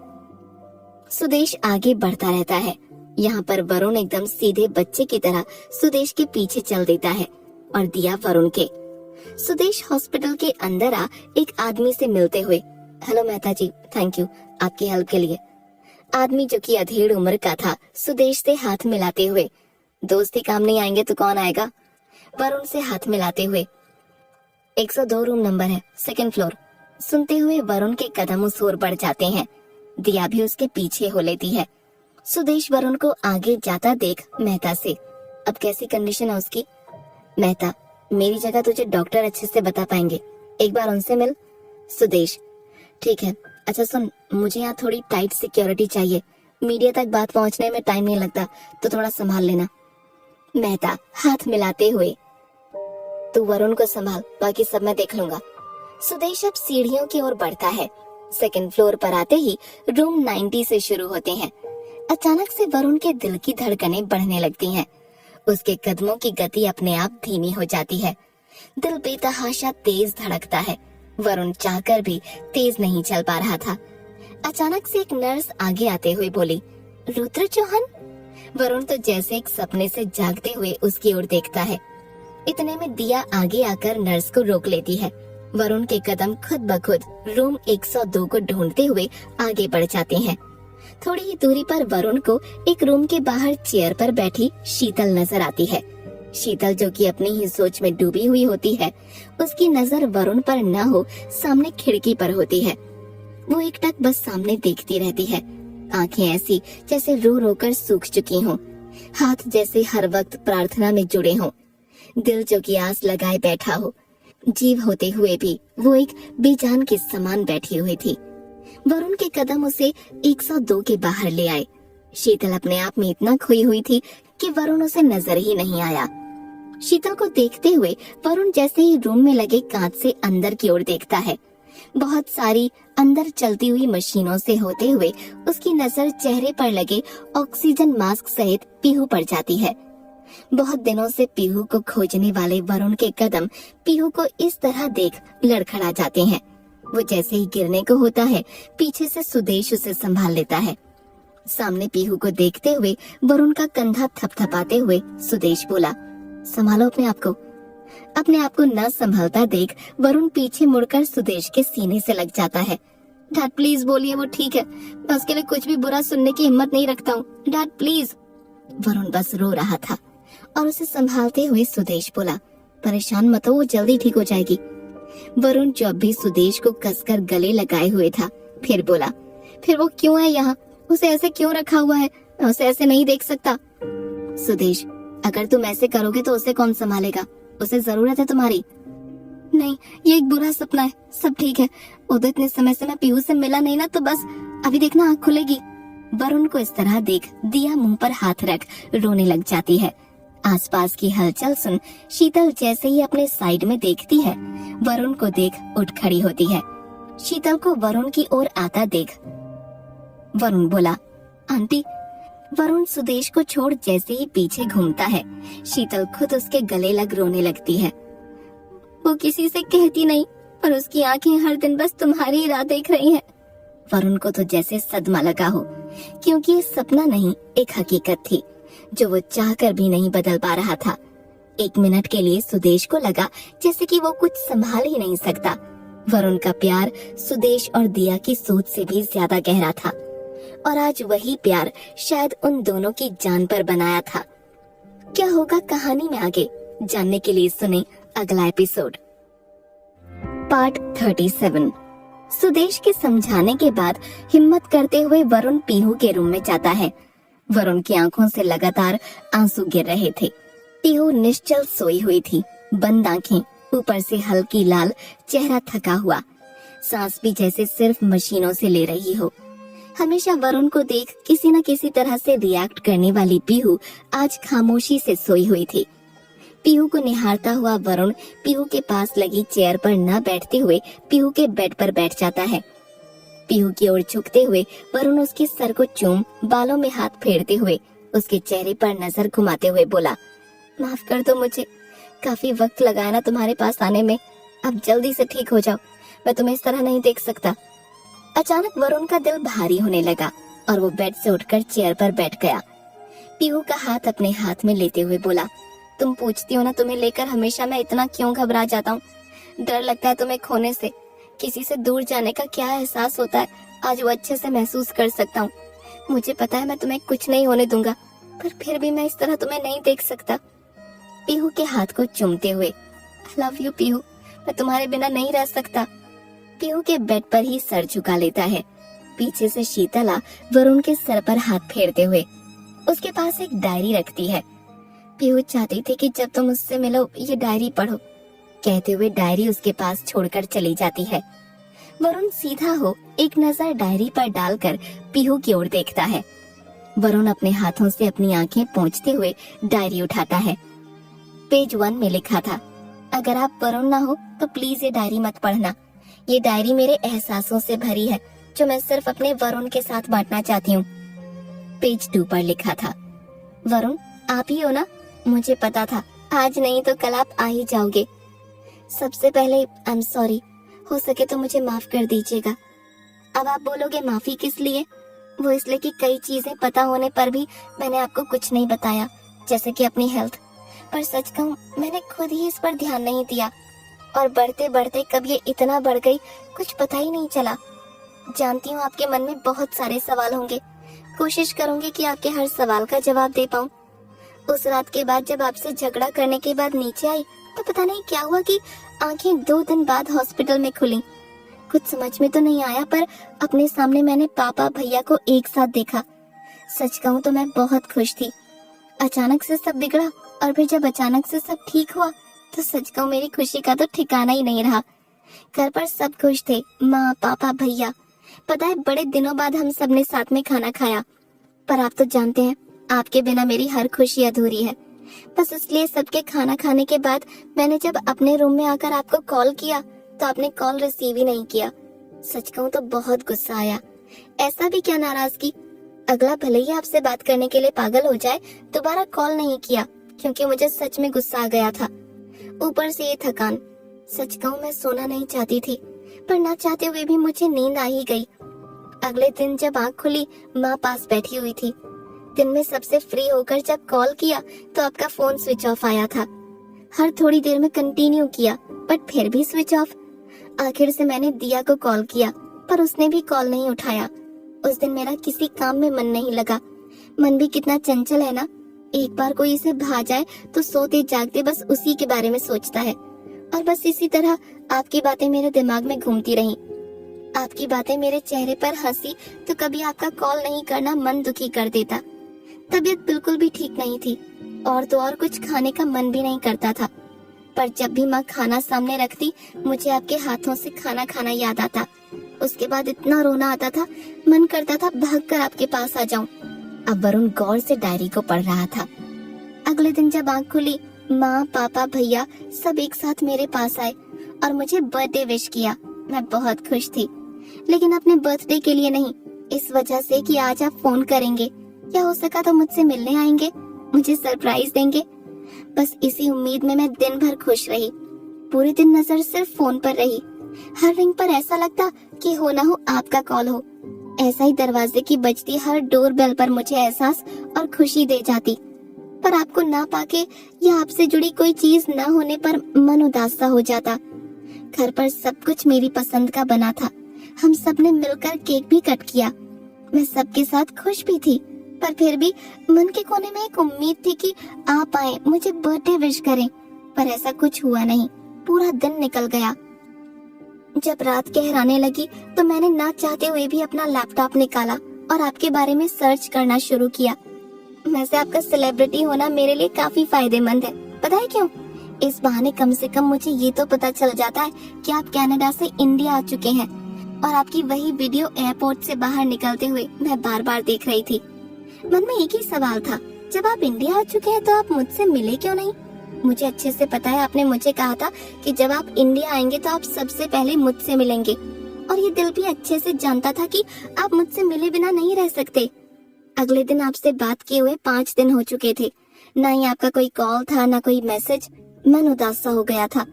सुदेश आगे बढ़ता रहता है। यहाँ पर वरुण एकदम सीधे बच्चे की तरह सुदेश के पीछे चल देता है और दिया वरुण के। सुदेश हॉस्पिटल के अंदर आ एक आदमी से मिलते हुए, hello Mehta ji, thank you आपकी हेल्प के लिए। आदमी जो कि अधेड़ उम्र का था, सुदेश से हाथ मिलाते हुए, दोस्ती काम नहीं आएंगे तो कौन आएगा? वरुण से हाथ मिलाते हुए, 102 रूम नंबर है, 2nd फ्लोर। सुनते हुए वरुण के कदम उस ओर बढ़ जाते हैं। दिया भी उसके पीछे हो लेती है। सुदेश वरुण को आगे जाता देख मेहता से, अब कैसी कंडीशन है उसकी? मेहता, मेरी जगह तुझे डॉक्टर अच्छे से बता पाएंगे, एक बार उनसे मिल। सुदेश, ठीक है। अच्छा सुन, मुझे यहाँ थोड़ी टाइट सिक्योरिटी चाहिए, मीडिया तक बात पहुँचने में टाइम नहीं लगता, तो थोड़ा संभाल लेना। मेहता हाथ मिलाते हुए, तू वरुण को संभाल, बाकी सब मैं देख लूंगा। सुदेश अब सीढ़ियों की ओर बढ़ता है। 2nd फ्लोर पर आते ही रूम 90 से शुरू होते हैं। अचानक से वरुण के दिल की धड़कनें बढ़ने लगती हैं। उसके कदमों की गति अपने आप धीमी हो जाती है। दिल बेतहाशा तेज धड़कता है। वरुण चाहकर भी तेज नहीं चल पा रहा था। अचानक से एक नर्स आगे आते हुए बोली, रुद्र चौहान। वरुण तो जैसे एक सपने से जागते हुए उसकी ओर देखता है। इतने में दिया आगे आकर नर्स को रोक लेती है। वरुण के कदम खुद ब खुद रूम 102 को ढूंढते हुए आगे बढ़ जाते हैं। थोड़ी ही दूरी पर वरुण को एक रूम के बाहर चेयर पर बैठी शीतल नजर आती है। शीतल, जो कि अपनी ही सोच में डूबी हुई होती है, उसकी नजर वरुण पर न हो सामने खिड़की पर होती है। वो एकटक बस सामने देखती रहती है। आंखें ऐसी जैसे रो रो कर सूख चुकी हों, हाथ जैसे हर वक्त प्रार्थना में जुड़े हों, दिल जो की आस लगाए बैठा हो। जीव होते हुए भी वो एक बेजान के समान बैठी हुई थी। वरुण के कदम उसे 102 के बाहर ले आए। शीतल अपने आप में इतना खोई हुई थी कि वरुण उसे नजर ही नहीं आया। शीतल को देखते हुए वरुण जैसे ही रूम में लगे कांच से अंदर की ओर देखता है, बहुत सारी अंदर चलती हुई मशीनों से होते हुए उसकी नजर चेहरे पर लगे ऑक्सीजन मास्क सहित पीहू पर जाती है। बहुत दिनों से पीहू को खोजने वाले वरुण के कदम पीहू को इस तरह देख लड़खड़ा जाते हैं। वो जैसे ही गिरने को होता है, पीछे से सुदेश उसे संभाल लेता है। सामने पीहू को देखते हुए वरुण का कंधा थपथपाते हुए सुदेश बोला, संभालो अपने आप को। अपने आप को न संभालता देख वरुण पीछे मुड़कर सुदेश के सीने से लग जाता है। डैड प्लीज बोलिए, वो ठीक है, मैं उसके लिए कुछ भी बुरा सुनने की हिम्मत नहीं रखता हूँ, डैड प्लीज। वरुण बस रो रहा था और उसे संभालते हुए सुदेश बोला, परेशान मत हो, वो जल्दी ठीक हो जाएगी। वरुण जो अब भी सुदेश को कसकर गले लगाए हुए था, फिर बोला, फिर वो क्यों है यहाँ, उसे ऐसे क्यों रखा हुआ है, मैं उसे ऐसे नहीं देख सकता। सुदेश, अगर तुम ऐसे करोगे तो उसे कौन संभालेगा, उसे जरूरत है तुम्हारी। नहीं, ये एक बुरा सपना है, सब ठीक है। उधर इतने समय से मैं पीहू से मिला नहीं ना, तो बस अभी देखना आँख खुलेगी। वरुण को इस तरह देख दिया मुंह पर हाथ रख रोने लग जाती है। आसपास की हलचल सुन शीतल जैसे ही अपने साइड में देखती है, वरुण को देख उठ खड़ी होती है। शीतल को वरुण की ओर आता देख वरुण बोला, आंटी। वरुण सुदेश को छोड़ जैसे ही पीछे घूमता है, शीतल खुद उसके गले लग रोने लगती है। वो किसी से कहती नहीं, पर उसकी आंखें हर दिन बस तुम्हारी ही राह देख रही हैं। वरुण को तो जैसे सदमा लगा हो, क्योंकि ये सपना नहीं, एक हकीकत थी जो वो चाहकर भी नहीं बदल पा रहा था। एक मिनट के लिए सुदेश को लगा जैसे कि वो कुछ संभाल ही नहीं सकता। वरुण का प्यार सुदेश और दिया की सोच से भी ज्यादा गहरा था, और आज वही प्यार शायद उन दोनों की जान पर बनाया था। क्या होगा कहानी में आगे, जानने के लिए सुने अगला एपिसोड। पार्ट 37। सुदेश के समझाने के बाद हिम्मत करते हुए वरुण पीहू के रूम में जाता है। वरुण की आंखों से लगातार आंसू गिर रहे थे। पीहू निश्चल सोई हुई थी, बंद आंखें, ऊपर से हल्की लाल, चेहरा थका हुआ, सांस भी जैसे सिर्फ मशीनों से ले रही हो। हमेशा वरुण को देख किसी न किसी तरह से रिएक्ट करने वाली पीहू आज खामोशी से सोई हुई थी। पीहू को निहारता हुआ वरुण पीहू के पास लगी चेयर पर न बैठते हुए पीहू के बेड पर बैठ जाता है। पीहू की ओर झुकते हुए वरुण उसके सर को चूम बालों में हाथ फेरते हुए उसके चेहरे पर नजर घुमाते हुए बोला, माफ कर दो मुझे, काफी वक्त लगाया ना तुम्हारे पास आने में, अब जल्दी से ठीक हो जाओ, मैं तुम्हें इस तरह नहीं देख सकता। अचानक वरुण का दिल भारी होने लगा और वो बेड से उठकर चेयर पर बैठ गया। पीहू का हाथ अपने हाथ में लेते हुए बोला, तुम पूछती हो ना तुम्हें लेकर हमेशा मैं इतना क्यों घबरा जाता हूँ, डर लगता है तुम्हें खोने से, किसी से दूर जाने का क्या एहसास होता है आज वो अच्छे से महसूस कर सकता हूँ। मुझे पता है मैं तुम्हें कुछ नहीं होने दूंगा, पर फिर भी मैं इस तरह तुम्हें नहीं देख सकता। पीहू के हाथ को चूमते हुए, आई लव यू पीहू, मैं तुम्हारे बिना नहीं रह सकता। पीहू के बेड पर ही सर झुका लेता है। पीछे से शीतला वरुण के सर पर हाथ फेरते हुए उसके पास एक डायरी रखती है। पीहू चाहती थी कि जब तुम उससे मिलो ये डायरी पढ़ो, कहते हुए डायरी उसके पास छोड़कर चली जाती है। वरुण सीधा हो एक नजर डायरी पर डालकर पीहू की ओर देखता है। वरुण अपने हाथों से अपनी आंखें पोंछते हुए डायरी उठाता है। पेज 1 में लिखा था, अगर आप वरुण ना हो तो प्लीज ये डायरी मत पढ़ना। ये डायरी मेरे एहसासों से भरी है जो मैं सिर्फ अपने वरुण के साथ बांटना चाहती हूँ। पेज 2 पर लिखा था, वरुण आप ही हो ना, मुझे पता था आज नहीं तो कल आप आ ही जाओगे। सबसे पहले आई एम सॉरी, हो सके तो मुझे माफ कर दीजिएगा। अब आप बोलोगे माफी किस लिए? वो इसलिए कि कई चीजें पता होने पर भी मैंने आपको कुछ नहीं बताया, जैसे कि अपनी हेल्थ। पर सच कहूँ मैंने खुद ही इस पर ध्यान नहीं दिया और बढ़ते बढ़ते कब ये इतना बढ़ गई कुछ पता ही नहीं चला। जानती हूँ आपके मन में बहुत सारे सवाल होंगे, कोशिश करूंगी कि आपके हर सवाल का जवाब दे पाऊँ। उस रात के बाद जब आपसे झगड़ा करने के बाद नीचे आई तो पता नहीं क्या हुआ कि आंखें 2 दिन बाद हॉस्पिटल में खुली। कुछ समझ में तो नहीं आया, पर अपने सामने मैंने पापा भैया को एक साथ देखा। सच कहूँ तो मैं बहुत खुश थी। अचानक से सब बिगड़ा, और फिर जब अचानक से सब ठीक हुआ तो सच कहूँ मेरी खुशी का तो ठिकाना ही नहीं रहा। घर पर सब खुश थे, माँ पापा भैया। पता है, बड़े दिनों बाद हम सबने साथ में खाना खाया। पर आप तो जानते हैं, आपके बिना मेरी हर खुशी अधूरी है। बस इसलिए सबके खाना खाने के बाद मैंने जब अपने रूम में आकर आपको कॉल किया तो आपने कॉल रिसीव ही नहीं किया। सच कहूँ तो बहुत गुस्सा आया। ऐसा भी क्या नाराजगी, अगला भले ही आपसे बात करने के लिए पागल हो जाए, दोबारा कॉल नहीं किया क्योंकि मुझे सच में गुस्सा आ गया था। ऊपर से ये थकान। सच कहूँ मैं सोना नहीं चाहती थी, पर ना चाहते हुए भी मुझे नींद आ ही गई। अगले दिन जब आँख खुली, माँ पास बैठी हुई थी। दिन में सबसे फ्री होकर जब कॉल किया तो आपका फोन स्विच ऑफ आया था। हर थोड़ी देर में कंटिन्यू किया, बट फिर भी स्विच ऑफ। आखिर से मैंने दिया को कॉल किया, पर उसने भी कॉल नहीं उठाया। उस दिन मेरा किसी काम में मन नहीं लगा। मन भी कितना चंचल है ना, एक बार कोई इसे भा जाए तो सोते जागते बस उसी के बारे में सोचता है। और बस इसी तरह आपकी बातें मेरे दिमाग में घूमती रहीं। आपकी बातें मेरे चेहरे पर हंसी तो कभी आपका कॉल नहीं करना मन दुखी कर देता। तबीयत बिल्कुल भी ठीक नहीं थी, और तो और कुछ खाने का मन भी नहीं करता था। पर जब भी माँ खाना सामने रखती, मुझे आपके हाथों से खाना खाना याद आता। उसके बाद इतना रोना आता था, मन करता था भागकर आपके पास आ जाऊं। अब वरुण गौर से डायरी को पढ़ रहा था। अगले दिन जब आँख खुली, माँ पापा भैया सब एक साथ मेरे पास आए और मुझे बर्थडे विश किया। मैं बहुत खुश थी, लेकिन अपने बर्थडे के लिए नहीं, इस वजह से कि आज आप फोन करेंगे, या हो सका तो मुझसे मिलने आएंगे, मुझे सरप्राइज देंगे। बस इसी उम्मीद में मैं दिन भर खुश रही। पूरे दिन नजर सिर्फ फोन पर रही। हर रिंग पर ऐसा लगता कि हो ना हो आपका कॉल हो। ऐसा ही दरवाजे की बजती हर डोर बेल पर मुझे एहसास और खुशी दे जाती। पर आपको ना पाके या आपसे जुड़ी कोई चीज ना होने पर मन उदास सा हो जाता। घर पर सब कुछ मेरी पसंद का बना था। हम सब ने मिलकर केक भी कट किया। मैं सबके साथ खुश भी थी, पर फिर भी मन के कोने में एक उम्मीद थी कि आप आए, मुझे बर्थडे विश करें। पर ऐसा कुछ हुआ नहीं। पूरा दिन निकल गया। जब रात गहराने लगी तो मैंने ना चाहते हुए भी अपना लैपटॉप निकाला और आपके बारे में सर्च करना शुरू किया। वैसे आपका सेलिब्रिटी होना मेरे लिए काफी फायदेमंद है। पता है क्यों? इस बहाने कम से कम मुझे ये तो पता चल जाता है कि आप कनाडा से इंडिया आ चुके हैं, और आपकी वही वीडियो एयरपोर्ट से बाहर निकलते हुए मैं बार बार देख रही थी। मन में एक ही सवाल था, जब आप इंडिया आ चुके हैं तो आप मुझसे मिले क्यों नहीं? मुझे अच्छे से पता है, आपने मुझे कहा था कि जब आप इंडिया आएंगे तो आप सबसे पहले मुझसे मिलेंगे, और ये दिल भी अच्छे से जानता था कि आप मुझसे मिले बिना नहीं रह सकते। अगले दिन आपसे बात किए हुए 5 दिन हो चुके थे। ना ही आपका कोई कॉल था, ना कोई मैसेज। मन उदास सा हो गया था।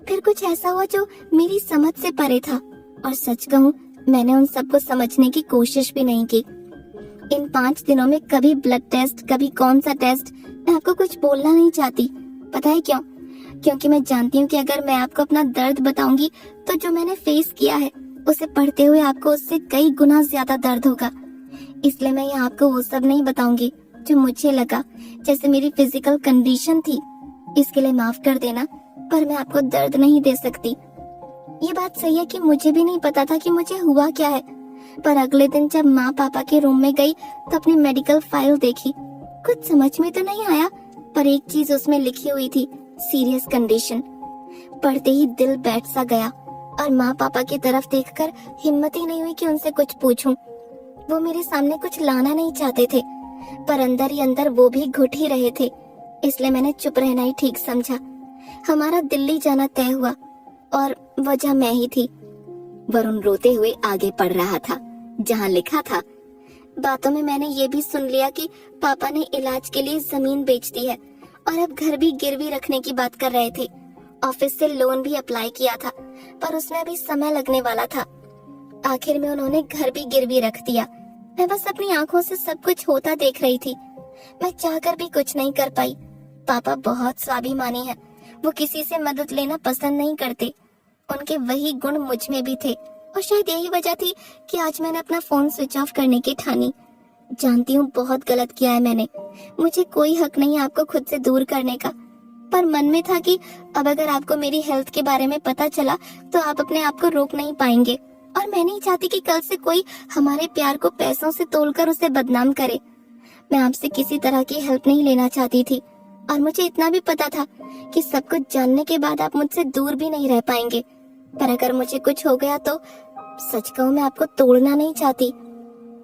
फिर कुछ ऐसा हुआ जो मेरी समझ से परे था, और सच कहूँ मैंने उन सबको समझने की कोशिश भी नहीं की। इन 5 दिनों में कभी ब्लड टेस्ट, कभी कौन सा टेस्ट, मैं आपको कुछ बोलना नहीं चाहती। पता है क्यों? क्योंकि मैं जानती हूँ कि अगर मैं आपको अपना दर्द बताऊंगी तो जो मैंने फेस किया है उसे पढ़ते हुए आपको उससे कई गुना ज्यादा दर्द होगा। इसलिए मैं यहाँ आपको वो सब नहीं बताऊंगी जो मुझे लगा जैसे मेरी फिजिकल कंडीशन थी। इसके लिए माफ कर देना, पर मैं आपको दर्द नहीं दे सकती। ये बात सही है कि मुझे भी नहीं पता था कि मुझे हुआ क्या है, पर अगले दिन जब माँ पापा के रूम में गई तो अपनी मेडिकल फाइल देखी। कुछ समझ में तो नहीं आया, पर एक चीज उसमें लिखी हुई थी, सीरियस कंडीशन। पढ़ते ही दिल बैठ सा गया, और माँ पापा की तरफ देखकर हिम्मत ही नहीं हुई कि उनसे कुछ पूछूं। वो मेरे सामने कुछ लाना नहीं चाहते थे, पर अंदर ही अंदर वो भी घुट ही रहे थे। इसलिए मैंने चुप रहना ही ठीक समझा। हमारा दिल्ली जाना तय हुआ, और वजह मैं ही थी। वरुण रोते हुए आगे पढ़ रहा था, जहाँ लिखा था, बातों में मैंने ये भी सुन लिया कि पापा ने इलाज के लिए जमीन बेच दी है, और अब घर भी गिरवी रखने की बात कर रहे थे। ऑफिस से लोन भी अप्लाई किया था, पर उसमें अभी समय लगने वाला था। आखिर में उन्होंने घर भी गिरवी रख दिया। मैं बस अपनी आंखों से सब कुछ होता देख रही थी। मैं चाहकर भी कुछ नहीं कर पाई। पापा बहुत स्वाभिमानी है, वो किसी से मदद लेना पसंद नहीं करते। उनके वही गुण मुझ में भी थे, और शायद यही वजह थी कि आज मैंने अपना फोन स्विच ऑफ करने की ठानी। जानती हूँ बहुत गलत किया है मैंने। मुझे कोई हक नहीं आपको खुद से दूर करने का, पर मन में था कि अब अगर आपको मेरी हेल्थ के बारे में पता चला तो आप अपने आप को रोक नहीं पाएंगे। और मैं नहीं चाहती कि कल से कोई हमारे प्यार को पैसों से तोलकर उसे बदनाम करे। मैं आपसे किसी तरह की हेल्प नहीं लेना चाहती थी, और मुझे इतना भी पता था कि सब कुछ जानने के बाद आप मुझसे दूर भी नहीं रह पाएंगे। पर अगर मुझे कुछ हो गया तो सच कहूं, मैं आपको तोड़ना नहीं चाहती।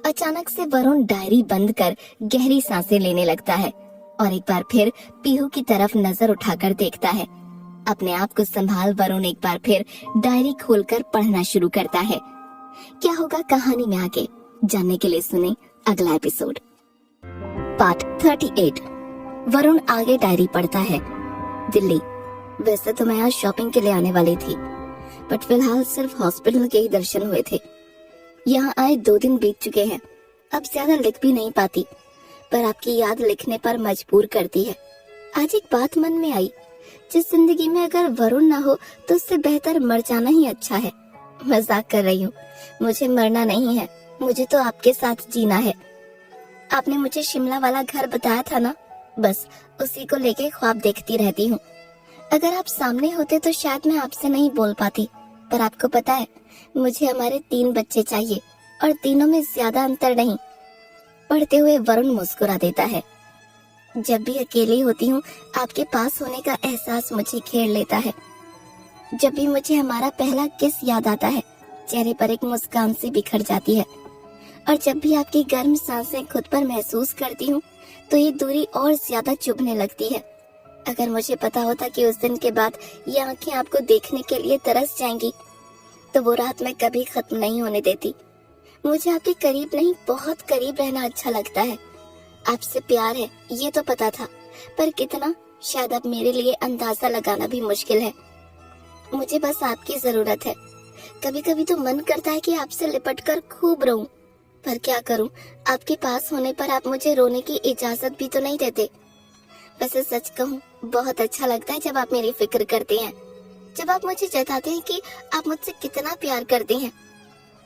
अचानक से वरुण डायरी बंद कर गहरी सांसें लेने लगता है और एक बार फिर पीहू की तरफ नजर उठाकर देखता है। अपने आप को संभाल वरुण एक बार फिर डायरी खोलकर पढ़ना शुरू करता है। क्या होगा कहानी में आगे, जानने के लिए सुने अगला एपिसोड। पार्ट 38। वरुण आगे डायरी पढ़ता है। दिल्ली। वैसे तो मैं आज शॉपिंग के लिए आने वाली थी, बट फिलहाल सिर्फ हॉस्पिटल के ही दर्शन हुए थे। यहाँ आए 2 दिन बीत चुके हैं। अब ज्यादा लिख भी नहीं पाती, पर आपकी याद लिखने पर मजबूर करती है। आज एक बात मन में आई, जिस जिंदगी में अगर वरुण ना हो तो उससे बेहतर मर जाना ही अच्छा है। मजाक कर रही हूँ, मुझे मरना नहीं है, मुझे तो आपके साथ जीना है। आपने मुझे शिमला वाला घर बताया था ना, बस उसी को लेके ख्वाब देखती रहती हूँ। अगर आप सामने होते तो शायद मैं आपसे नहीं बोल पाती, पर आपको पता है मुझे हमारे 3 बच्चे चाहिए, और तीनों में ज्यादा अंतर नहीं। पढ़ते हुए वरुण मुस्कुरा देता है। जब भी अकेली होती हूँ आपके पास होने का एहसास मुझे घेर लेता है। जब भी मुझे हमारा पहला किस याद आता है, चेहरे पर एक मुस्कान सी बिखर जाती है। और जब भी आपकी गर्म सांसें खुद पर महसूस करती हूँ तो ये दूरी और ज्यादा चुभने लगती है। अगर मुझे पता होता कि उस दिन के बाद ये आंखें आपको देखने के लिए तरस जाएंगी, तो वो रात मैं कभी खत्म नहीं होने देती। मुझे आपके करीब नहीं, बहुत करीब रहना अच्छा लगता है। आपसे प्यार है ये तो पता था, पर कितना, शायद अब मेरे लिए अंदाजा लगाना भी मुश्किल है। मुझे बस आपकी जरूरत है। कभी कभी तो मन करता है कि आपसे लिपटकर खूब रहूं, पर क्या करूं, आपके पास होने पर आप मुझे रोने की इजाजत भी तो नहीं देते। वैसे सच कहूं, बहुत अच्छा लगता है जब आप मेरी फिक्र करते हैं, जब आप मुझे जताते हैं कि आप मुझसे कितना प्यार करते हैं।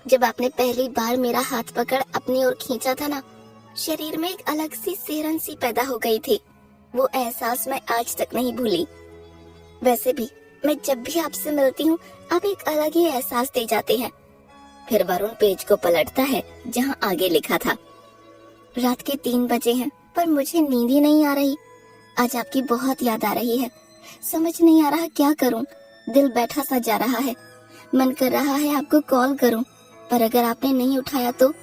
जब आपने पहली बार मेरा हाथ पकड़ अपनी ओर खींचा था ना, शरीर में एक अलग सी सिहरन सी पैदा हो गई थी। वो एहसास मैं आज तक नहीं भूली। वैसे भी मैं जब भी आपसे मिलती हूँ आप एक अलग ही एहसास दे जाते हैं। फिर वरुण पेज को पलटता है जहाँ आगे लिखा था। रात के 3 बजे हैं, पर मुझे नींद ही नहीं आ रही। आज आपकी बहुत याद आ रही है। समझ नहीं आ रहा क्या करूं, दिल बैठा सा जा रहा है। मन कर रहा है आपको कॉल करूं, पर अगर आपने नहीं उठाया तो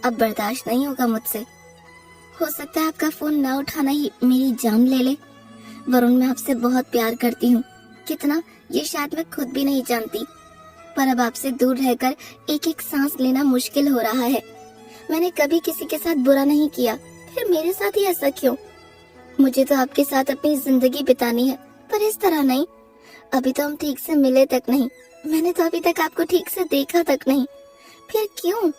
अब बर्दाश्त नहीं होगा मुझसे। हो सकता है आपका फोन ना उठाना ही मेरी जान ले ले। वरुण, मैं आपसे बहुत प्यार करती हूँ, कितना ये शायद मैं खुद भी नहीं जानती। पर अब आपसे दूर रहकर एक एक सांस लेना मुश्किल हो रहा है। मैंने कभी किसी के साथ बुरा नहीं किया, फिर मेरे साथ ही ऐसा क्यों? मुझे तो आपके साथ अपनी जिंदगी बितानी है, पर इस तरह नहीं। अभी तो हम ठीक से मिले तक नहीं, मैंने तो अभी तक आपको ठीक से देखा तक नहीं। फिर क्यों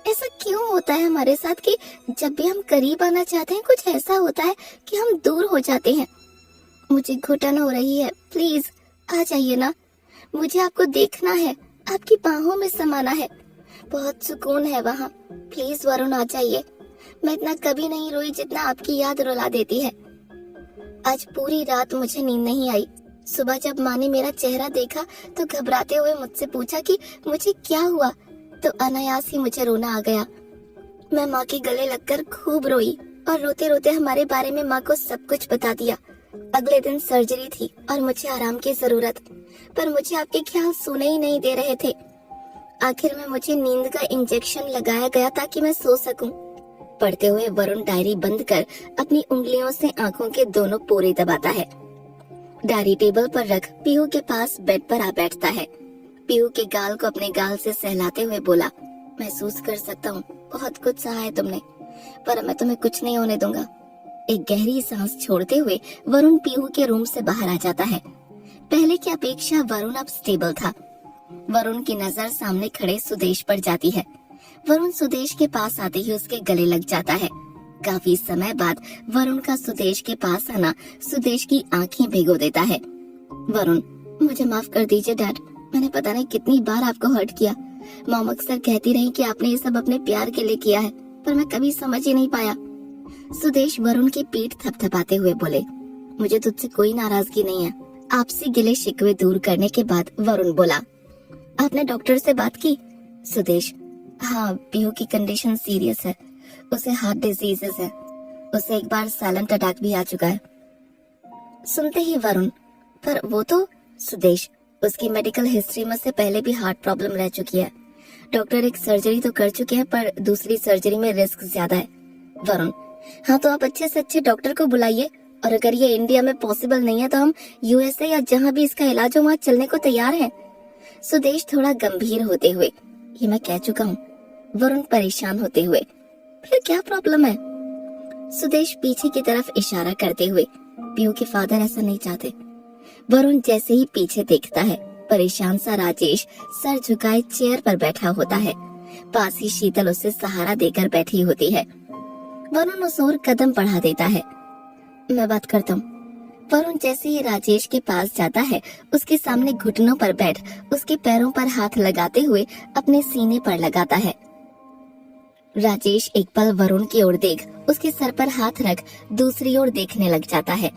ऐसा क्यों होता है हमारे साथ कि जब भी हम करीब आना चाहते हैं कुछ ऐसा होता है कि हम दूर हो जाते हैं। मुझे घुटन हो रही है, प्लीज आ जाइए ना। मुझे आपको देखना है, आपकी बाहों में समाना है, बहुत सुकून है वहाँ। प्लीज वरुण आ जाइए। मैं इतना कभी नहीं रोई जितना आपकी याद रुला देती है। आज पूरी रात मुझे नींद नहीं आई। सुबह जब माँ ने मेरा चेहरा देखा तो घबराते हुए मुझसे पूछा कि मुझे क्या हुआ, तो अनायास ही मुझे रोना आ गया। मैं माँ के गले लगकर खूब रोई और रोते रोते हमारे बारे में माँ को सब कुछ बता दिया। अगले दिन सर्जरी थी और मुझे आराम की जरूरत, पर मुझे आपके ख्याल सुने ही नहीं दे रहे थे। आखिर में मुझे नींद का इंजेक्शन लगाया गया ताकि मैं सो सकूं। पढ़ते हुए वरुण डायरी बंद कर अपनी उंगलियों से आंखों के दोनों पोरे दबाता है। डायरी टेबल पर रख पीहू के पास बेड पर आ बैठता है। पीहू के गाल को अपने गाल से सहलाते हुए बोला, महसूस कर सकता हूँ बहुत कुछ सहा है तुमने, पर मैं तुम्हें कुछ नहीं होने दूंगा। एक गहरी सांस छोड़ते हुए वरुण पीहू के रूम से बाहर आ जाता है। पहले की अपेक्षा वरुण अब स्टेबल था। वरुण की नजर सामने खड़े सुदेश पर जाती है। वरुण सुदेश के पास आते ही उसके गले लग जाता है। काफी समय बाद वरुण का सुदेश के पास आना सुदेश की आंखें भिगो देता है। वरुण, मुझे माफ कर दीजिए डैड, मैंने पता नहीं कितनी बार आपको हर्ट किया। मॉम अक्सर कहती रही कि आपने ये सब अपने प्यार के लिए किया है, पर मैं कभी समझ ही नहीं पाया। सुदेश वरुण की पीठ थपथपाते हुए बोले, मुझे तुझसे कोई नाराजगी नहीं है। आपसे गिले शिकवे दूर करने के बाद वरुण बोला, आपने डॉक्टर से बात की? सुदेश, हाँ पीहू की कंडीशन सीरियस है, उसे हार्ट डिजीजेस है, उसे एक बार साइलेंट अटैक भी आ चुका है। सुनते ही वरुण, पर वो तो। सुदेश, उसकी मेडिकल हिस्ट्री में से पहले भी हार्ट प्रॉब्लम रह चुकी है। डॉक्टर एक सर्जरी तो कर चुके हैं पर दूसरी सर्जरी में रिस्क ज्यादा है। वरुण, हाँ तो आप अच्छे से अच्छे डॉक्टर को बुलाइए, और अगर ये इंडिया में पॉसिबल नहीं है तो हम यूएसए या जहाँ भी इसका इलाज हो वहाँ चलने को तैयार हैं। सुदेश थोड़ा गंभीर होते हुए, ये मैं कह चुका हूँ। वरुण परेशान होते हुए, फिर क्या प्रॉब्लम है? सुदेश पीछे की तरफ इशारा करते हुए, पीहू के फादर ऐसा नहीं चाहते। वरुण जैसे ही पीछे देखता है, परेशान सा राजेश सर झुकाए चेयर पर बैठा होता है। पास ही शीतल उसे सहारा देकर बैठी होती है। वरुण उस ओर कदम बढ़ा देता है। मैं बात करता हूँ। वरुण जैसे ही राजेश के पास जाता है, उसके सामने घुटनों पर बैठ उसके पैरों पर हाथ लगाते हुए अपने सीने पर लगाता है। राजेश एक पल वरुण की ओर देख उसके सर पर हाथ रख दूसरी ओर देखने लग जाता है।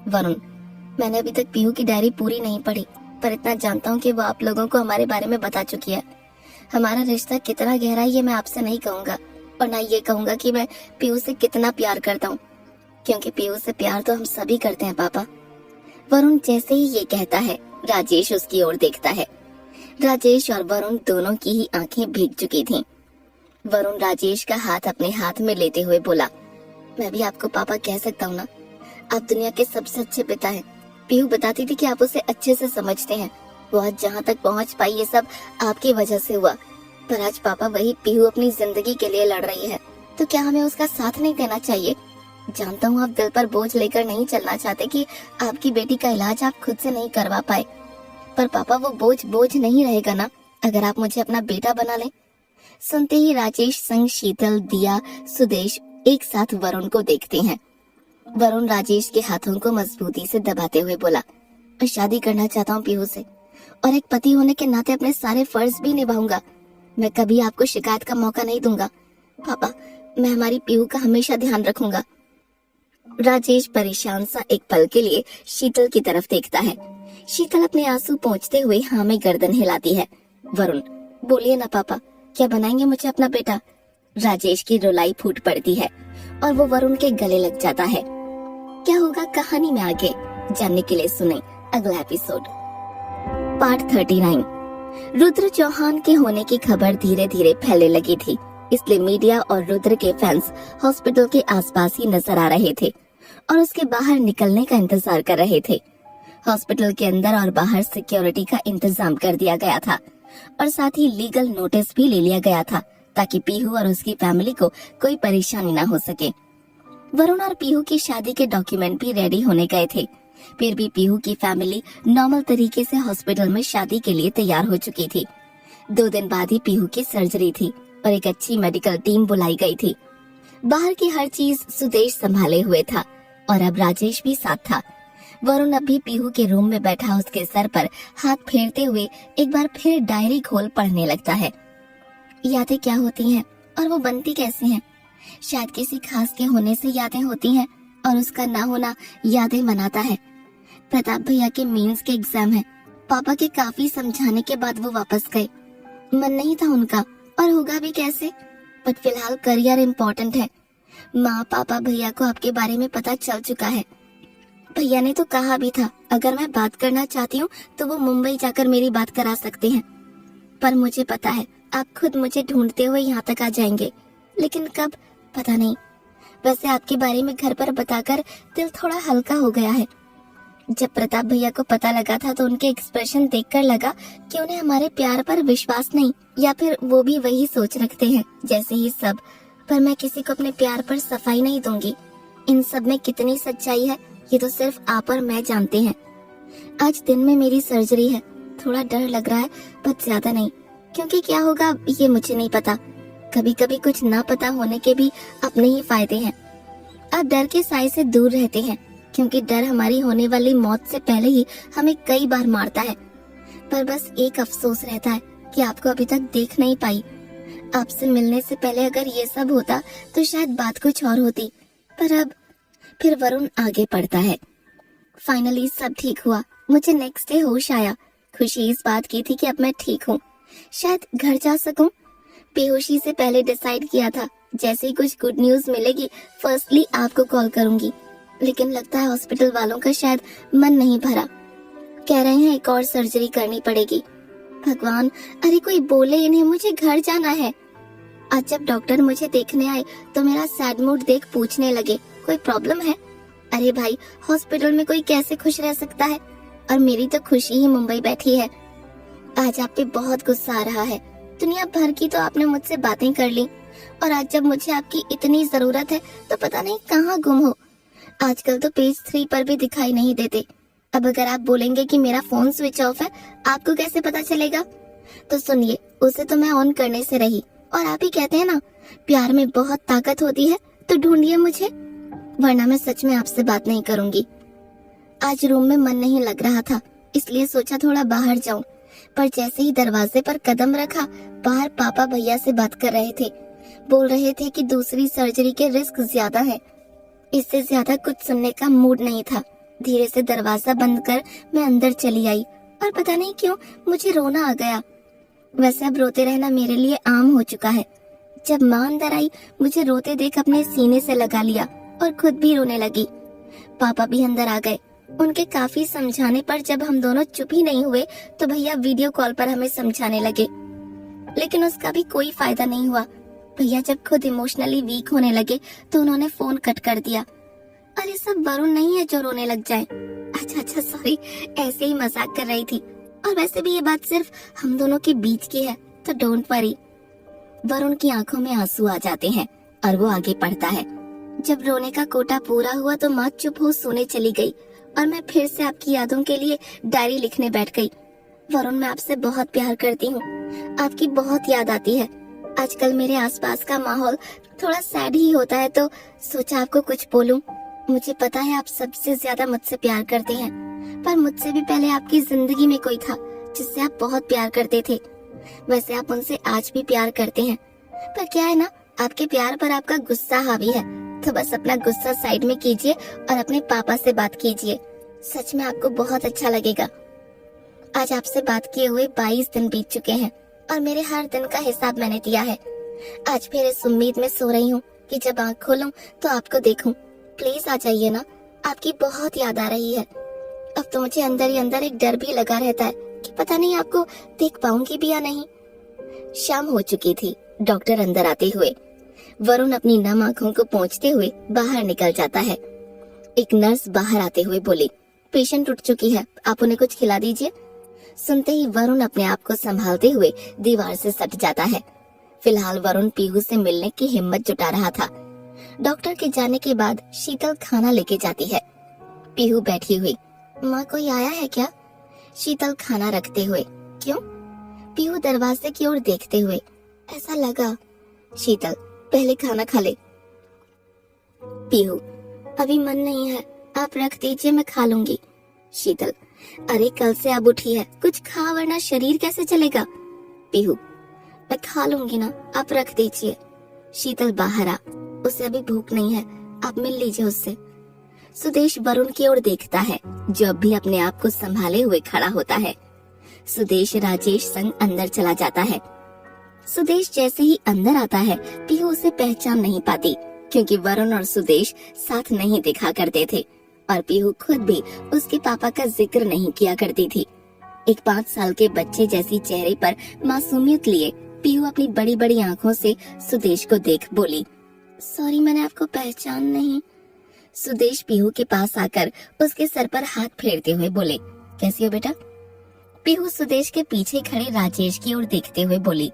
वरुण, मैंने अभी तक पीहू की डायरी पूरी नहीं पढ़ी, पर इतना जानता हूँ कि वो आप लोगों को हमारे बारे में बता चुकी है। हमारा रिश्ता कितना गहरा है ये मैं आपसे नहीं कहूँगा, और ना ये कहूँगा कि मैं पीहू से कितना प्यार करता हूँ, क्योंकि पीहू से प्यार तो हम सभी करते हैं पापा। वरुण जैसे ही ये कहता है, राजेश उसकी ओर देखता है। राजेश और वरुण दोनों की ही आंखें भीग चुकी थीं। वरुण राजेश का हाथ अपने हाथ में लेते हुए बोला, मैं भी आपको पापा कह सकता हूँ ना, आप दुनिया के सबसे अच्छे पिता हैं। पीहू बताती थी कि आप उसे अच्छे से समझते हैं। वो आज जहाँ तक पहुँच पाई ये सब आपकी वजह से हुआ, पर आज पापा वही पीहू अपनी जिंदगी के लिए लड़ रही है, तो क्या हमें उसका साथ नहीं देना चाहिए? जानता हूँ आप दिल पर बोझ लेकर नहीं चलना चाहते कि आपकी बेटी का इलाज आप खुद से नहीं करवा पाए, पर पापा वो बोझ नहीं रहेगा ना अगर आप मुझे अपना बेटा बना लें। सुनते ही राजेश संग शीतल, दिया, सुदेश एक साथ वरुण को देखते हैं। वरुण राजेश के हाथों को मजबूती से दबाते हुए बोला, मैं शादी करना चाहता हूँ पीहू से, और एक पति होने के नाते अपने सारे फर्ज भी निभाऊंगा। मैं कभी आपको शिकायत का मौका नहीं दूंगा पापा, मैं हमारी पीहू का हमेशा ध्यान रखूंगा। राजेश परेशान सा एक पल के लिए शीतल की तरफ देखता है। शीतल अपने आंसू पोंछते हुए हाँ में गर्दन हिलाती है। वरुण, बोलिए ना पापा, क्या बनाएंगे मुझे अपना बेटा? राजेश की रुलाई फूट पड़ती है और वो वरुण के गले लग जाता है। क्या होगा कहानी में आगे जानने के लिए सुने अगला एपिसोड। पार्ट 39। रुद्र चौहान के होने की खबर धीरे धीरे फैलने लगी थी, इसलिए मीडिया और रुद्र के फैंस हॉस्पिटल के आसपास ही नजर आ रहे थे और उसके बाहर निकलने का इंतजार कर रहे थे। हॉस्पिटल के अंदर और बाहर सिक्योरिटी का इंतजाम कर दिया गया था और साथ ही लीगल नोटिस भी ले लिया गया था ताकि पीहू और उसकी फैमिली को कोई परेशानी ना हो सके। वरुण और पीहू की शादी के डॉक्यूमेंट भी रेडी होने गए थे, फिर भी पीहू की फैमिली नॉर्मल तरीके से हॉस्पिटल में शादी के लिए तैयार हो चुकी थी। 2 दिन बाद ही पीहू की सर्जरी थी और एक अच्छी मेडिकल टीम बुलाई गई थी। बाहर की हर चीज सुदेश संभाले हुए था और अब राजेश भी साथ था। वरुण अभी पीहू के रूम में बैठा उसके सर पर हाथ फेरते हुए एक बार फिर डायरी खोल पढ़ने लगता है। यादें क्या होती हैं और वो बनती कैसे हैं? शायद किसी खास के होने से यादें होती हैं और उसका ना होना यादें बनाता है। प्रताप भैया के मेंस के एग्जाम है, पापा के काफी समझाने के बाद वो वापस गए। मन नहीं था उनका और होगा भी कैसे, बट फिलहाल करियर इम्पोर्टेंट है। माँ पापा भैया को आपके बारे में पता चल चुका है। भैया ने तो कहा भी था अगर मैं बात करना चाहती हूँ तो वो मुंबई जाकर मेरी बात करा सकते हैं, पर मुझे पता है आप खुद मुझे ढूंढते हुए यहाँ तक आ जाएंगे, लेकिन कब पता नहीं। वैसे आपके बारे में घर पर बताकर दिल थोड़ा हल्का हो गया है। जब प्रताप भैया को पता लगा था तो उनके एक्सप्रेशन देखकर लगा कि उन्हें हमारे प्यार पर विश्वास नहीं, या फिर वो भी वही सोच रखते हैं जैसे ही सब, पर मैं किसी को अपने प्यार पर सफाई नहीं दूंगी। इन सब में कितनी सच्चाई है ये तो सिर्फ आप और मैं जानते हैं। आज दिन में मेरी सर्जरी है, थोड़ा डर लग रहा है पर ज्यादा नहीं, क्योंकि क्या होगा ये मुझे नहीं पता। कभी कभी कुछ ना पता होने के भी अपने ही फायदे हैं। आप डर के साए से दूर रहते हैं क्योंकि डर हमारी होने वाली मौत से पहले ही हमें कई बार मारता है। पर बस एक अफसोस रहता है कि आपको अभी तक देख नहीं पाई। आपसे मिलने से पहले अगर ये सब होता तो शायद बात कुछ और होती, पर अब। फिर वरुण आगे बढ़ता है। फाइनली सब ठीक हुआ। मुझे नेक्स्ट डे होश आया। खुशी इस बात की थी कि अब मैं ठीक हूँ। शायद घर जा सकूं। बेहोशी से पहले डिसाइड किया था जैसे ही कुछ गुड न्यूज मिलेगी फर्स्टली आपको कॉल करूंगी, लेकिन लगता है हॉस्पिटल वालों का शायद मन नहीं भरा। कह रहे हैं एक और सर्जरी करनी पड़ेगी। भगवान, अरे कोई बोले इन्हें, मुझे घर जाना है। आज जब डॉक्टर मुझे देखने आए तो मेरा सैड मूड देख पूछने लगे कोई प्रॉब्लम है। अरे भाई, हॉस्पिटल में कोई कैसे खुश रह सकता है, और मेरी तो खुशी ही मुंबई बैठी है। आज आप पे बहुत गुस्सा आ रहा है। दुनिया भर की तो आपने मुझसे बातें कर ली, और आज जब मुझे आपकी इतनी जरूरत है तो पता नहीं कहाँ गुम हो। आजकल तो पेज 3 पर भी दिखाई नहीं देते। अब अगर आप बोलेंगे कि मेरा फोन स्विच ऑफ है, आपको कैसे पता चलेगा? तो सुनिए, उसे तो मैं ऑन करने से रही। और आप ही कहते हैं ना, प्यार में बहुत ताकत होती है, तो ढूंढिए मुझे, वरना मैं सच में आपसे बात नहीं करूंगी। आज रूम में मन नहीं लग रहा था, इसलिए सोचा थोड़ा बाहर जाऊं, पर जैसे ही दरवाजे पर कदम रखा, बाहर पापा भैया से बात कर रहे थे। बोल रहे थे कि दूसरी सर्जरी के रिस्क ज्यादा है। इससे ज्यादा कुछ सुनने का मूड नहीं था। धीरे से दरवाजा बंद कर मैं अंदर चली आई, और पता नहीं क्यों मुझे रोना आ गया। वैसे अब रोते रहना मेरे लिए आम हो चुका है। जब माँ अंदर आई, मुझे रोते देख अपने सीने से लगा लिया और खुद भी रोने लगी। पापा भी अंदर आ गए। उनके काफी समझाने पर जब हम दोनों चुप ही नहीं हुए तो भैया वीडियो कॉल पर हमें समझाने लगे, लेकिन उसका भी कोई फायदा नहीं हुआ। भैया जब खुद इमोशनली वीक होने लगे तो उन्होंने फोन कट कर दिया। अरे सब वरुण नहीं है जो रोने लग जाए। अच्छा सॉरी, ऐसे ही मजाक कर रही थी, और वैसे भी ये बात सिर्फ हम दोनों के बीच की है, तो डोंट वरी। वरुण की आंखों में आंसू आ जाते हैं और वो आगे पढ़ता है। जब रोने का कोटा पूरा हुआ तो माँ चुप हो सोने चली गई, और मैं फिर से आपकी यादों के लिए डायरी लिखने बैठ गई। वरुण, मैं आपसे बहुत प्यार करती हूँ, आपकी बहुत याद आती है। आजकल मेरे आसपास का माहौल थोड़ा सैड ही होता है, तो सोचा आपको कुछ बोलूं। मुझे पता है आप सबसे ज्यादा मुझसे प्यार करते हैं, पर मुझसे भी पहले आपकी जिंदगी में कोई था जिससे आप बहुत प्यार करते थे। वैसे आप उनसे आज भी प्यार करते हैं, पर क्या है ना, आपके प्यार पर आपका गुस्सा हावी है। तो बस अपना गुस्सा साइड में कीजिए और अपने पापा से बात कीजिए। सच में आपको बहुत अच्छा लगेगा। आज आपसे बात किए हुए 22 दिन बीत चुके हैं, और मेरे हर दिन का हिसाब मैंने दिया है। आज फिर इस उम्मीद में सो रही हूँ कि जब आँख खोलूं तो आपको देखूं। प्लीज आ जाइए ना, आपकी बहुत याद आ रही है। अब तो मुझे अंदर ही अंदर एक डर भी लगा रहता है कि पता नहीं आपको देख पाऊंगी भी या नहीं। शाम हो चुकी थी। डॉक्टर अंदर आते हुए वरुण अपनी नम आंखों को पोंछते हुए बाहर निकल जाता है। एक नर्स बाहर आते हुए बोली, पेशेंट उठ चुकी है, आप उन्हें कुछ खिला दीजिए। सुनते ही वरुण अपने आप को संभालते हुए दीवार से सट जाता है। फिलहाल वरुण पीहू से मिलने की हिम्मत जुटा रहा था। डॉक्टर के जाने के बाद शीतल खाना लेके जाती है। पीहू बैठी हुई, माँ कोई आया है क्या? शीतल खाना रखते हुए, क्यों? पीहू दरवाजे की ओर देखते हुए, ऐसा लगा। शीतल, पहले खाना खा ले। पीहू, अभी मन नहीं है, आप रख दीजिए, मैं खा लूंगी। शीतल, अरे कल से अब उठी है, कुछ खा वरना शरीर कैसे चलेगा। पीहू, मैं खा लूंगी ना, आप रख दीजिए। शीतल बाहर आ, उसे अभी भूख नहीं है, आप मिल लीजिए उससे। सुदेश वरुण की ओर देखता है, जो अब भी अपने आप को संभाले हुए खड़ा होता है। सुदेश राजेश संग अंदर चला जाता है। सुदेश जैसे ही अंदर आता है, पीहू उसे पहचान नहीं पाती, क्योंकि वरुण और सुदेश साथ नहीं दिखा करते थे, और पीहू खुद भी उसके पापा का जिक्र नहीं किया करती थी। एक 5 साल के बच्चे जैसी चेहरे पर मासूमियत लिए पीहू अपनी बड़ी बड़ी आंखों से सुदेश को देख बोली, सॉरी, मैंने आपको पहचान नहीं। सुदेश पीहू के पास आकर उसके सर पर हाथ फेरते हुए बोले, कैसी हो बेटा? पीहू सुदेश के पीछे खड़े राजेश की ओर देखते हुए बोली,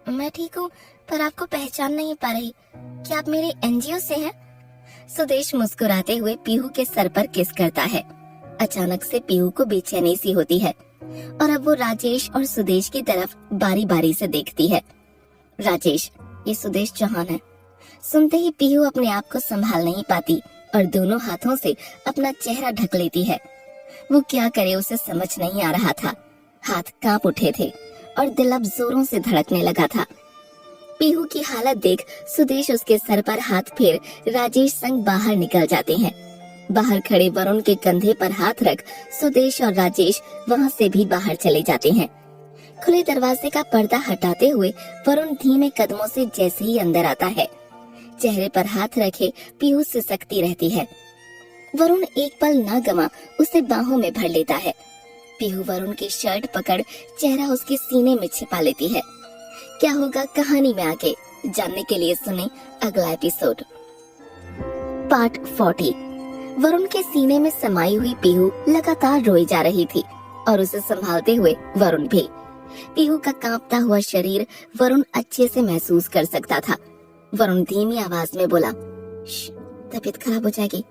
मैं ठीक हूँ, पर आपको पहचान नहीं पा रही। क्या आप मेरे एनजीओ से हैं? सुदेश मुस्कुराते हुए पीहू के सर पर किस करता है। अचानक से पीहू को बेचैनी सी होती है, और अब वो राजेश और सुदेश की तरफ बारी बारी से देखती है। राजेश, ये सुदेश चौहान है। सुनते ही पीहू अपने आप को संभाल नहीं पाती और दोनों हाथों से अपना चेहरा ढक लेती है। वो क्या करे उसे समझ नहीं आ रहा था। हाथ कांप उठे थे और दिल अब जोरों से धड़कने लगा था। पीहू की हालत देख सुदेश उसके सर पर हाथ फेर राजेश संग बाहर निकल जाते हैं। बाहर खड़े वरुण के कंधे पर हाथ रख सुदेश और राजेश वहाँ से भी बाहर चले जाते हैं। खुले दरवाजे का पर्दा हटाते हुए वरुण धीमे कदमों से जैसे ही अंदर आता है, चेहरे पर हाथ रखे पीहू सिसकती रहती है। वरुण एक पल ना गवा उसे बाहों में भर लेता है। पीहू वरुण की शर्ट पकड़ चेहरा उसके सीने में छिपा लेती है। क्या होगा कहानी में आगे जानने के लिए सुने अगला एपिसोड। पार्ट 40। वरुण के सीने में समाई हुई पीहू लगातार रोई जा रही थी और उसे संभालते हुए वरुण भी। पीहू का कांपता हुआ शरीर वरुण अच्छे से महसूस कर सकता था। वरुण धीमी आवाज में बोला, तबीयत खराब हो जाएगी।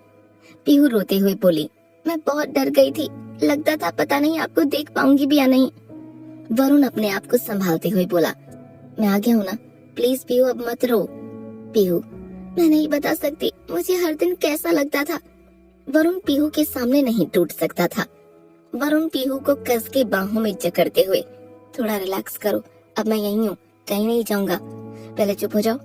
पीहू रोते हुए बोली, मैं बहुत डर गई थी, लगता था पता नहीं आपको देख पाऊंगी भी या नहीं। वरुण अपने आप को संभालते हुए बोला, मैं आ गया हूँ ना, प्लीज पीहू अब मत रो। पीहू, मैं नहीं बता सकती मुझे हर दिन कैसा लगता था। वरुण पीहू के सामने नहीं टूट सकता था। वरुण पीहू को कस के बाहों में जकड़ते हुए, थोड़ा रिलैक्स करो, अब मैं यहीं हूँ, कहीं नहीं जाऊंगा, पहले चुप हो जाओ।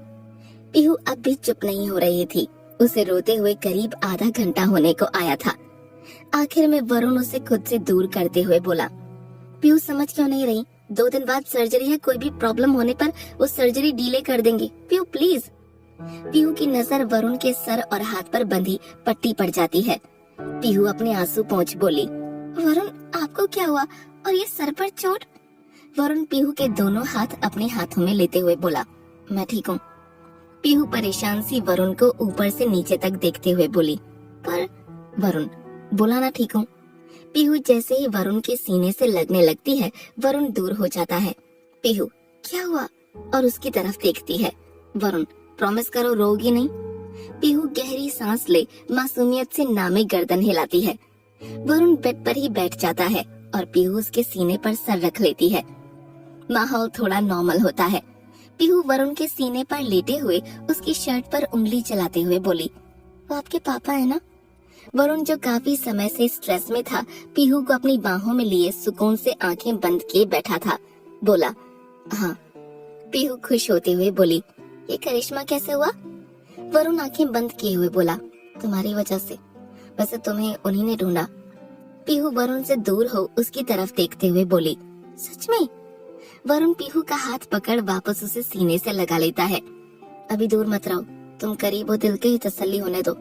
पीहू अब भी चुप नहीं हो रही थी। उसे रोते हुए करीब आधा घंटा होने को आया था। आखिर में वरुण उसे खुद से दूर करते हुए बोला, पीहू समझ क्यों नहीं रही, 2 दिन बाद सर्जरी है, कोई भी प्रॉब्लम होने पर वो सर्जरी डिले कर देंगे, पीहू प्लीज। पीहू की नजर वरुण के सर और हाथ पर बंधी पट्टी पड़ जाती है। पीहू अपने आंसू पोंछ बोली, वरुण आपको क्या हुआ और ये सर पर चोट? वरुण पीहू के दोनों हाथ अपने हाथों में लेते हुए बोला, मैं ठीक हूँ। पीहू परेशान सी वरुण को ऊपर से नीचे तक देखते हुए बोली, पर वरुण बोला ना ठीक हूँ। पीहू जैसे ही वरुण के सीने से लगने लगती है, वरुण दूर हो जाता है। पीहू क्या हुआ और उसकी तरफ देखती है। वरुण प्रॉमिस करो रोगी नहीं। पीहू गहरी सांस ले मासूमियत से नामे गर्दन हिलाती है। वरुण बेड पर ही बैठ जाता है और पीहू उसके सीने पर सर रख लेती है। माहौल थोड़ा नॉर्मल होता है। पीहू वरुण के सीने पर लेटे हुए उसकी शर्ट पर उंगली चलाते हुए बोली, वो आपके पापा है ना? वरुण जो काफी समय से स्ट्रेस में था, पीहू को अपनी बाहों में लिए सुकून से आंखें बंद किए बैठा था। बोला, हाँ। पीहू खुश होते हुए बोली, ये करिश्मा कैसे हुआ? वरुण आंखें बंद किए हुए बोला, तुम्हारी वजह से, वैसे तुम्हें उन्हीं ने ढूंढा। पीहू वरुण से दूर हो उसकी तरफ देखते हुए बोली, सच में? वरुण पीहू का हाथ पकड़ वापस उसे सीने से लगा लेता है। अभी दूर मत रहो, तुम करीब हो, दिल के ही तसल्ली होने दो।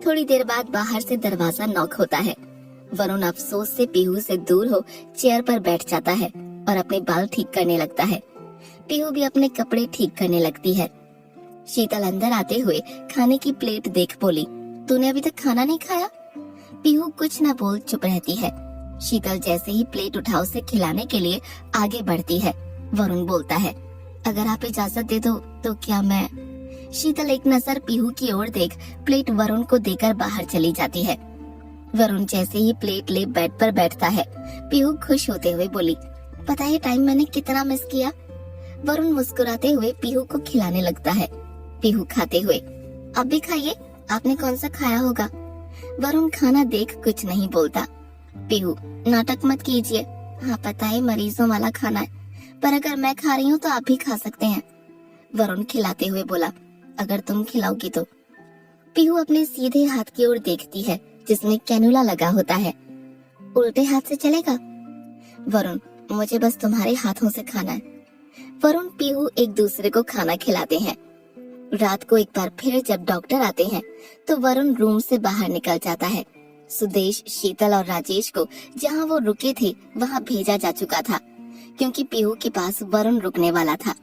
थोड़ी देर बाद बाहर से दरवाजा नॉक होता है। वरुण अफसोस से पीहू से दूर हो चेयर पर बैठ जाता है और अपने बाल ठीक करने लगता है। पीहू भी अपने कपड़े ठीक करने लगती है। शीतल अंदर आते हुए खाने की प्लेट देख बोली, तूने अभी तक खाना नहीं खाया? पीहू कुछ न बोल चुप रहती है। शीतल जैसे ही प्लेट उठा उसे खिलाने के लिए आगे बढ़ती है। वरुण बोलता है, अगर आप इजाजत दे दो तो क्या मैं? शीतल एक नजर पीहू की ओर देख प्लेट वरुण को देकर बाहर चली जाती है। वरुण जैसे ही प्लेट ले बेड पर बैठता है, पीहू खुश होते हुए बोली, पता है टाइम मैंने कितना मिस किया? वरुण मुस्कुराते हुए पीहू को खिलाने लगता है। पीहू खाते हुए, अब भी खाइए, आपने कौन सा खाया होगा? वरुण खाना देख कुछ नहीं बोलता। पीहू, नाटक मत कीजिए, हाँ पता है मरीजों वाला खाना है, पर अगर मैं खा रही हूँ तो आप भी खा सकते हैं। वरुण खिलाते हुए बोला, अगर तुम खिलाओगी तो। पीहू अपने सीधे हाथ की ओर देखती है जिसमें कैनुला लगा होता है। उल्टे हाथ से चलेगा? वरुण, मुझे बस तुम्हारे हाथों से खाना है। वरुण पीहू एक दूसरे को खाना खिलाते हैं। रात को एक बार फिर जब डॉक्टर आते हैं तो वरुण रूम से बाहर निकल जाता है। सुदेश, शीतल और राजेश को जहां वो रुके थे वहां भेजा जा चुका था, क्योंकि पीहू के पास वरुण रुकने वाला था।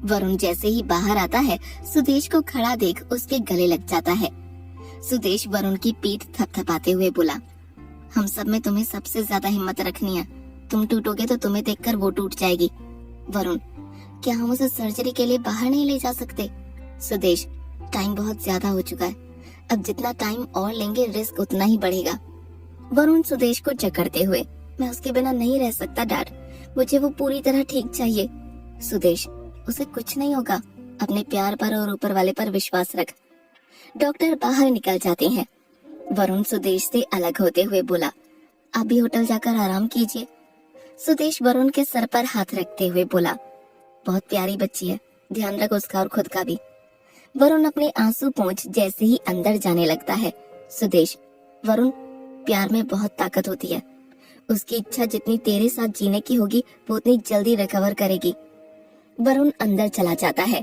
वरुण जैसे ही बाहर आता है, सुदेश को खड़ा देख उसके गले लग जाता है। सुदेश वरुण की पीठ थपथपाते हुए बोला, हम सब में तुम्हें सबसे ज्यादा हिम्मत रखनी है, तुम टूटोगे तो तुम्हें देखकर वो टूट जाएगी। वरुण, क्या हम उसे सर्जरी के लिए बाहर नहीं ले जा सकते? सुदेश, टाइम बहुत ज्यादा हो चुका है, अब जितना टाइम और लेंगे रिस्क उतना ही बढ़ेगा। वरुण सुदेश को जकड़ते हुए, मैं उसके बिना नहीं रह सकता डैड, मुझे वो पूरी तरह ठीक चाहिए। सुदेश, उसे कुछ नहीं होगा, अपने प्यार पर और ऊपर वाले पर विश्वास रख। डॉक्टर बाहर निकल जाते हैं। वरुण सुदेश से अलग होते हुए बोला, आप भी होटल जाकर आराम कीजिए। सुदेश वरुण के सर पर हाथ रखते हुए बोला, बहुत प्यारी बच्ची है, ध्यान रखो उसका और खुद का भी। वरुण अपने आंसू पोंछ जैसे ही अंदर जाने लगता है। सुदेश, वरुण, प्यार में बहुत ताकत होती है, उसकी इच्छा जितनी तेरे साथ जीने की होगी वो उतनी जल्दी रिकवर करेगी। वरुण अंदर चला जाता है।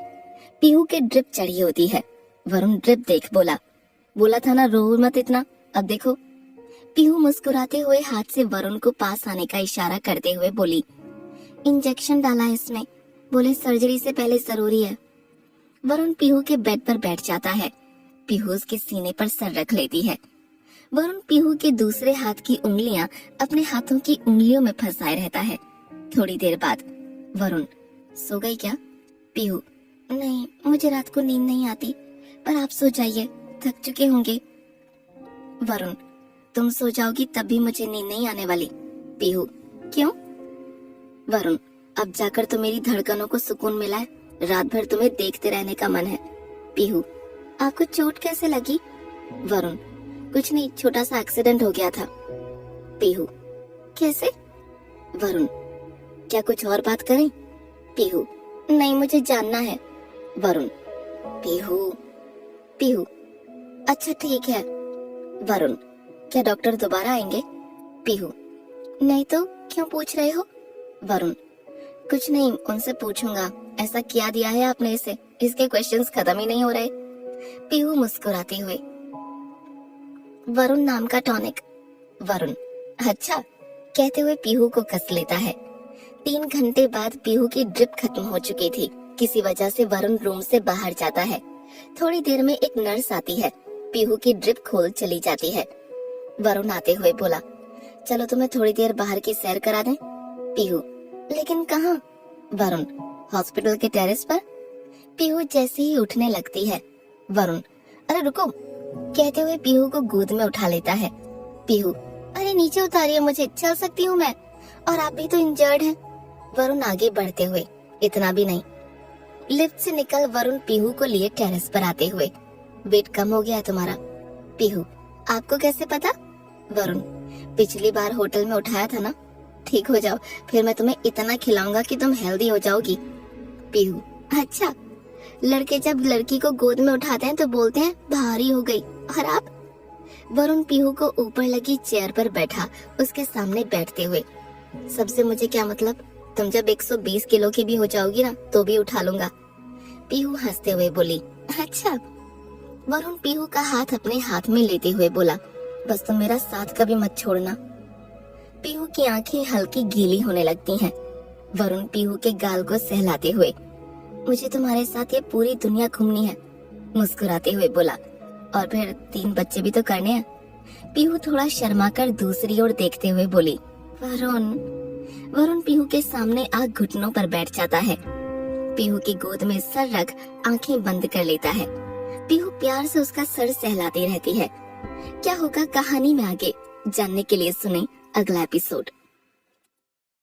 पीहू के ड्रिप चढ़ी होती है। वरुण ड्रिप देख बोला था ना रो मत इतना, अब देखो। पीहू मुस्कुराते हुए हाथ से वरुण को पास आने का इशारा करते हुए बोली, इंजेक्शन डाला है इसमें, बोले सर्जरी से पहले जरूरी है। वरुण पीहू के बेड पर बैठ जाता है। पीहू उसके सीने पर सर रख लेती है। वरुण पीहू के दूसरे हाथ की उंगलियां अपने हाथों की उंगलियों में फंसाए रहता है। थोड़ी देर बाद वरुण, सो गई क्या? पीहू, नहीं, मुझे रात को नींद नहीं आती, पर आप सो जाइए, थक चुके होंगे। वरुण, तुम सो जाओगी तब भी मुझे नींद नहीं आने वाली। पीहू, क्यों? वरुण, अब जाकर तो मेरी धड़कनों को सुकून मिला है, रात भर तुम्हें देखते रहने का मन है। पीहू, आपको चोट कैसे लगी? वरुण, कुछ नहीं, छोटा सा एक्सीडेंट हो गया था। पीहू, कैसे? वरुण, क्या कुछ और बात करें? पीहू, नहीं, मुझे जानना है। वरुण, पीहू, अच्छा ठीक है। वरुण, क्या डॉक्टर दोबारा आएंगे? पीहू, नहीं तो क्यों पूछ रहे हो? वरुण, कुछ नहीं, उनसे पूछूंगा, ऐसा क्या दिया है आपने इसे, इसके क्वेश्चंस खत्म ही नहीं हो रहे। पीहू मुस्कुराते हुए, वरुण नाम का टॉनिक। वरुण, अच्छा, कहते हुए पीहू को कस लेता है। 3 घंटे बाद पीहू की ड्रिप खत्म हो चुकी थी। किसी वजह से वरुण रूम से बाहर जाता है। थोड़ी देर में एक नर्स आती है, पीहू की ड्रिप खोल चली जाती है। वरुण आते हुए बोला, चलो तुम्हें थोड़ी देर बाहर की सैर करा दें। पीहू, लेकिन कहाँ? वरुण, हॉस्पिटल के टेरेस पर। पीहू जैसे ही उठने लगती है, वरुण, अरे रुको, कहते हुए पीहू को गोद में उठा लेता है। पीहू, अरे नीचे उतारिए मुझे, चल सकती हूँ मैं, और आप भी तो इंजर्ड हैं। वरुण आगे बढ़ते हुए, इतना भी नहीं। लिफ्ट से निकल वरुण पीहू को लिए टेरेस पर आते हुए, वेट कम हो गया है तुम्हारा। पीहू, आपको कैसे पता? वरुण, पिछली बार होटल में उठाया था ना, ठीक हो जाओ, फिर मैं तुम्हें इतना खिलाऊंगा कि तुम हेल्दी हो जाओगी। पीहू, अच्छा, लड़के जब लड़की को गोद में उठाते हैं तो बोलते हैं भारी हो गई, और आप? वरुण पीहू को ऊपर लगी चेयर पर बैठा उसके सामने बैठते हुए, सबसे मुझे क्या मतलब, तुम जब 120 किलो की भी हो जाओगी ना तो भी उठा लूंगा। पीहू हंसते हुए बोली, अच्छा। वरुण पीहू का हाथ अपने हाथ में लेते हुए बोला, बस तुम मेरा साथ कभी मत छोड़ना। पीहू की आंखें हल्की गीली होने लगती हैं। वरुण पीहू के गाल को सहलाते हुए, मुझे तुम्हारे साथ ये पूरी दुनिया घूमनी है, मुस्कुराते हुए बोला, और फिर 3 बच्चे भी तो करने हैं। पीहू थोड़ा शर्माकर दूसरी ओर देखते हुए बोली, वरुण पीहू के सामने आग घुटनों पर बैठ जाता है। पीहू की गोद में सर रख आंखें बंद कर लेता है। पीहू प्यार से उसका सर सहलाती रहती है। क्या होगा कहानी में आगे जानने के लिए सुने अगला एपिसोड।